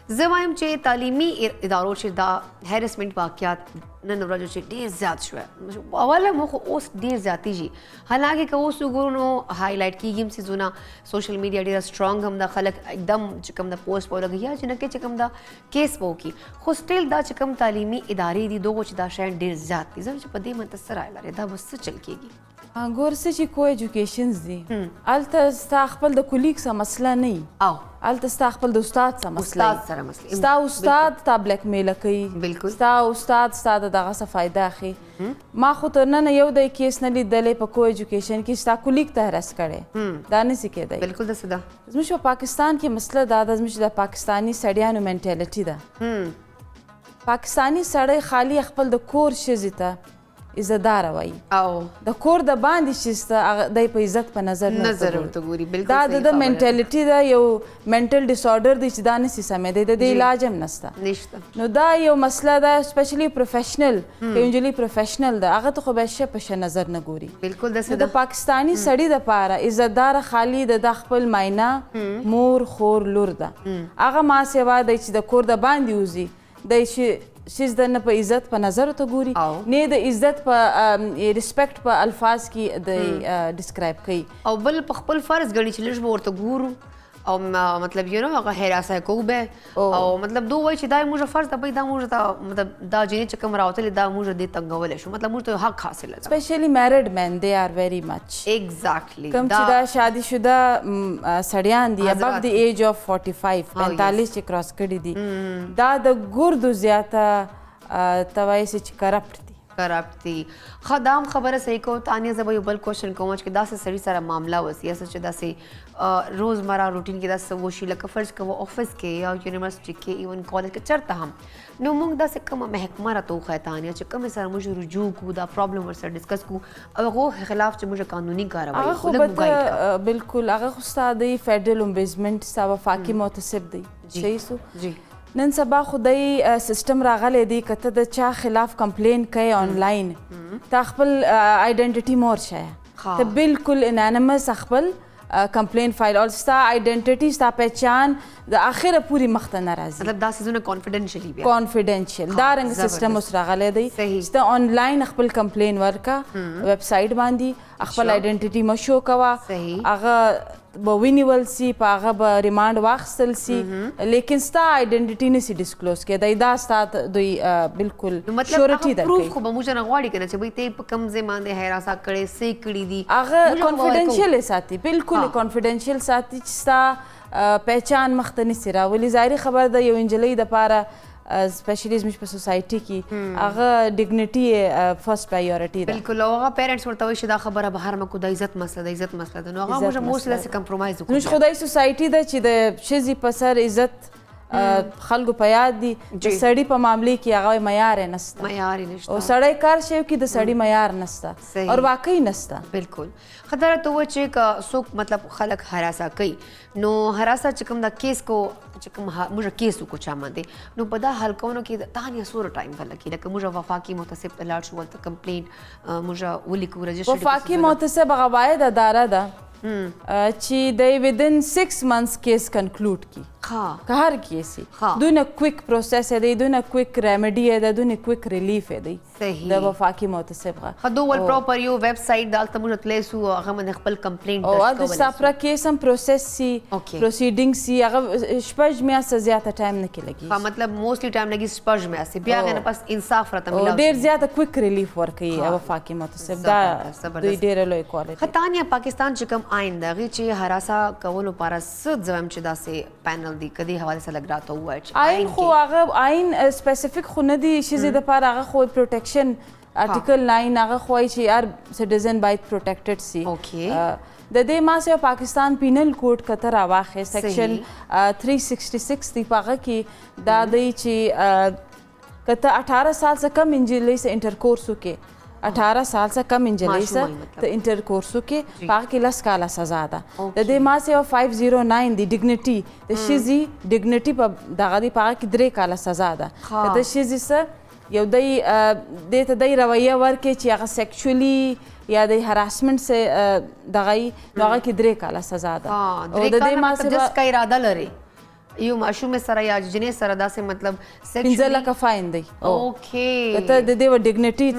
[SPEAKER 1] زه وایم چې تعلیمي ادارو چې دا هیرسمنټ واقعات نن ورځو چې ډېر زیات شوی اوله مو خو اوس ډېر زیاتېږي حالانکه که اوس وګورو نو هایلایټ کېږي هم څیزونه سوشل میډیا ډېره سټرانګ هم ده خلک एकदम چې کوم د پوسټ به ولګوي یا جنکۍ چې کوم دا کیس به وکړي خو سټیل دا چې کوم تعلیمي ادارې دي دغو چې دا شیان ډېر زیات دي زه چې په دې باندې څه رایه لرې دا به څه چل کېږي
[SPEAKER 5] ګوره څه چې کو ایجوکیشنز دي هلته ستا خپل د کولیګ څه مسله نه وي
[SPEAKER 1] او
[SPEAKER 5] هلته ستا خپل د استاد څه مسله
[SPEAKER 1] استاد سره مسله
[SPEAKER 5] ستا استاد تا بلیک میله کوي
[SPEAKER 1] بالکل
[SPEAKER 5] ستا استاد ستا د دغه څه فایده اخلي ما خو تر ننه یو د کیس نه لیدلی په کو ایجوکیشن کې ستا کولیګ ته هرس کړی دا نسي کېدی
[SPEAKER 1] بالکل داسې ده
[SPEAKER 5] زموږ په پاکستان کې مسله دا ده زموږ د پاکستاني سړیانو مینټیلیټي ده پاکستاني سړی خالي خپل د کور ښځې ته عزتدار وایي
[SPEAKER 1] او
[SPEAKER 5] د کور د باندې چې ستا دی په عزت په نظر
[SPEAKER 1] ورته ګوري
[SPEAKER 5] دا د منټالیټي دا یو منټل ډیسارډر دی چې دا نسي سمېدی د دې علاج هم نشته
[SPEAKER 1] نشته
[SPEAKER 5] نو دا یو مسله ده سپیشلی پروفیشنل که نجلۍ پروفیشنل ده هغه ته خو باید ښه په ښه نظر نه ګوري
[SPEAKER 1] بالکل
[SPEAKER 5] نو د پاکستاني سړي دپاره عزتداره خالي د خپل ماینه مور خور لور ده هغه ما سیوا دی چې د کور د باندې وځي دی چې شیز د نه په عزت په نظر ته ګوري نه د عزت په ریسپیکټ په الفاظ کې د ډسکرایب کوي
[SPEAKER 1] او بل په خپل فرض ګڼي چې لږ به ورته ګورو او مطلب یو نو هغه هراسه کو به او مطلب دوه وایي چې دا موږ فرض ته دا موږ ته مطلب دا جنې چې کوم راوتلې دا موږ دې تنګولی شو مطلب موږ ته حق حاصل ده
[SPEAKER 5] سپیشلی میریډ مین دے آر ویری مچ
[SPEAKER 1] ایگزیکټلی
[SPEAKER 5] کوم چې دا شادي شده سړیان دي ابو د ایج اف 45 45 چې کراس کړي دي دا د ګردو زیاته توای چې کرپټ دي
[SPEAKER 1] کرپټ دي خدام خبره صحیح کو تانیه زه به یو بل کوشن کوم چې داسې سړي سره معامله وسی اساس چې داسې روزمره روټین کې داسې وشي لکه فرض کوو افس کې یا یونیورسيټي کې ایون کالج کې چرته هم نو موږ داسې کومه محکمه راته وښایه تانیه چې کومې سره موږ رجوع کوو دا پرابلم ورسره ډسکس کوو او هغو خلاف چې موږ قانوني کاروایي
[SPEAKER 5] هغه خو به بالکل هغه خو ستا دی فیډرل امبیزمنټ ستا وفاقي محتسب دی صحیح سو نن سبا خدای سیستم راغلی دی که ته د چا خلاف کمپلین کوي آنلاین تا خپل آیډنټیټي مور شایه ته بالکل انانیمس خپل کمپلین فایل او ستا آیډنټیټي ستا پہچان د اخره پوری مخته نه راځي
[SPEAKER 1] مطلب دا سيزونه کانفیډنشلی بیا
[SPEAKER 5] کانفیډنشل دا رنګ سیستم اوس راغلی دی چې ته آنلاین خپل کمپلین ورکا ویب سایټ باندې خپل آیډنټیټي مشو کوا هغه به ونیول سي په هغه به ریمانډ واخیستل سي لیکن ستا آیډنټیټي نسي ډسکلوز کېدی دا ستا دوی بالکل شورټي درکوي
[SPEAKER 1] پروف خو به موږ نه غواړي که نه چې بھئی ته په کوم ځای باندې هراسه کړې څه کړي دي
[SPEAKER 5] هغه کانفیډنشیل ساتي بالکل کانفیډنشیل ساتي چې ستا پہچان مخته نسي راولي ظاهري خبر ده یو نجلۍ دپاره سپیشلی زموږ په سوسایټي کې هغه ډیګنیټي فرست پرایورټي ده
[SPEAKER 1] بالکل او هغه پیرنټس ورته وایي چې دا خبره بهر مه کړو دا عزت مسله ده عزت مسله ده نو هغه موږ موسټلی داسې کمپرومایز وکړو
[SPEAKER 5] زموږ خدای سوسایټي ده چې د ښځې په سر عزت خلکو په یاد دي د سړي په معاملې کې هغه معیار یې نشته
[SPEAKER 1] معیار یې نشته
[SPEAKER 5] او سړی کار شی کې د سړي معیار نشته او واقعي نشته
[SPEAKER 1] بالکل خطر ته و چې که څوک مطلب خلک هراسه کوي نو هراسه چې کوم دا کیس کو چې کوم موږ کیس وکړو چا باندې نو په دا حل کولو کې تانیه سوره ټایم به لګي لکه موږ وفاقي محتسب ته لاړ شو ورته کمپلینټ موږ ولیکو رجسټر
[SPEAKER 5] وفاقي محتسب هغه باید اداره ده چې دی ودن 6 months کیس کنکلود کی که هر کیسی دونه کویک پروسس دی دونه کویک ریمیډي دی دونه کویک ریلیف دی د وفاقي محتسب
[SPEAKER 1] خدو ول پراپر یو ویب سایټ دالته موږ تللی سو هغه باندې خپل کمپلینټ
[SPEAKER 5] او د سافرا کیس هم پروسس سی پروسیډینګ سی هغه شپږ میاشتې زیاته ټایم نه کې لګي
[SPEAKER 1] مطلب موستلی ټایم لګي شپږ میاشتې بیا هغه نه پس انصاف راته ملاو
[SPEAKER 5] ډېر زیاته کویک ریلیف ورکوي وفاقي محتسب دا دوی ډېره لوی کوالټي
[SPEAKER 1] خطانیه پاکستان چې کوم آئین د هغې چې هراسه کولو لپاره څه زویم چې داسې پینل دی که دې حوالې سره لږ راته ووایه چې
[SPEAKER 5] آئین خو هغه آئین سپیسیفیک خو نه دی ښځې دپاره هغه خو پروټیکشن آرټیکل 9 هغه خو وایي چې هر سټیزن باید پروټیکټډ سي د دې ما سره پاکستان پینل کوډ کته راواخې سیکشن 366 دی په هغه کې دا دی چې که ته 18 سال څخه کم نجلۍ سره انټرکورس وکړې 18 سال سے کم انجلی سے تو انٹر کورسو کے پاک کی 10 کالا سزا دا دے ما سے 509 دی ڈگنیٹی د شزی ډیګنیټي په دغه دی پاک کی 3 کالا سزا ده د شزی سره یو دی د ته دی رویه ورکې چې هغه سیکشولی یا د هراسمنت سره دغه هغه کی 3 کالا سزا ده
[SPEAKER 1] او د دې ما سره جس کا اراده لري یو ماشوم سره یا جنې سره داسې مطلب
[SPEAKER 5] 15 لکه فاین دی
[SPEAKER 1] اوکې
[SPEAKER 5] ته د دې ډیګنیټي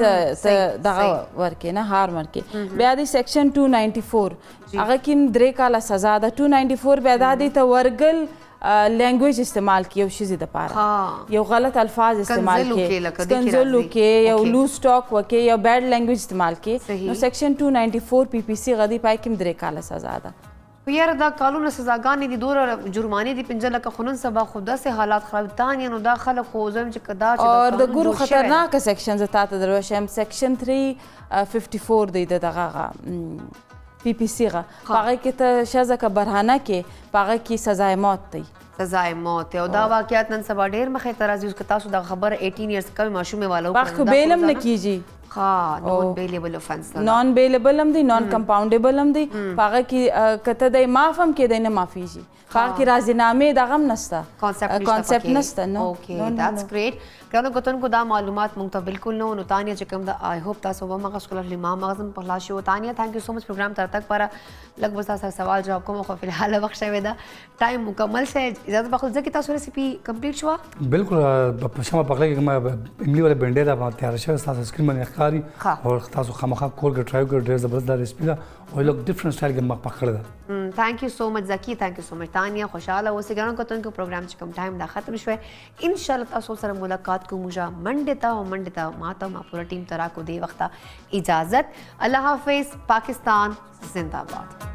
[SPEAKER 5] ته دغه ورکې نه هار ورکې بیا دی سیکشن 294 هغه کې 3 کاله سزا ده 294 بیا د دې ته ورګل لینګویج استعمال کی یو شي د پاره یو غلط الفاظ استعمال کی کنزلو کې یو لوز ټاک وکې یو بیډ لینګویج استعمال کی نو سیکشن 294 پی پی سی غدي پای کې 3 کاله سزا ده
[SPEAKER 1] یاره دا کالونه سزاګانې دي دوره جرمانې دي 15 لکه خو نن سبا خو داسې حالات خراب تانیه نو دا خلک خو زم چې که دا
[SPEAKER 5] اور د ګورو خطرناکه سیکشن زه تا ته دروشم سیکشن 354 دی د دغه پی پی سی غه هغه کې ته ښځه که برهانه کې په هغه کې سزای موت دی
[SPEAKER 1] سزای موت او دا واقعیت نن سبا ډېر مخې ته راځي اوس که تاسو دا خبره 18 ایئرس کم ماشومې والا
[SPEAKER 5] وخت بیلم نه کیږي
[SPEAKER 1] ها نون بیلیبل افنس
[SPEAKER 5] نان بیلیبل هم دی نان کمپاونډیبل هم دی هغه کې کته د معاف هم کېدای نه معافي شي هغه کې راضینامې دغه هم نشته کانسپټ نشته نو
[SPEAKER 1] اوکې داتس ګریټ ګرانو کتونکو دا معلومات مونږ ته بالکل نو نو تانیا چې کوم دا آی هوپ تاسو به مغه سکول امام مغزم په لا شو تانیا تھینک یو سو مچ پروگرام تر تک پر لګ بس تاسو سوال جواب کوم خو فی الحال وخت شوی دا ټایم مکمل سے اجازه بخل ځکه تاسو ریسیپي کمپلیټ شو
[SPEAKER 2] بالکل په شمه پخلی کې ما املی ولا بنډه دا تیار شوی تاسو سکرین باندې ښکاری او تاسو خامخا کول کې ټرای کړئ ډېر زبردست دا ریسیپي دا او لوک ډیفرنٹ سټایل کې ما پخړه دا
[SPEAKER 1] تھینک یو سو مچ زکی تھینک یو سو مچ تانیا خوشاله اوسې ګرانو کتونکو پروگرام چې کوم ټایم دا ختم شوی ان شاء الله تاسو سره ملاقات کوم منډه تا ماته ما پورا ټیم ترا کو دی وخت اجازت الله حافظ پاکستان زندہ باد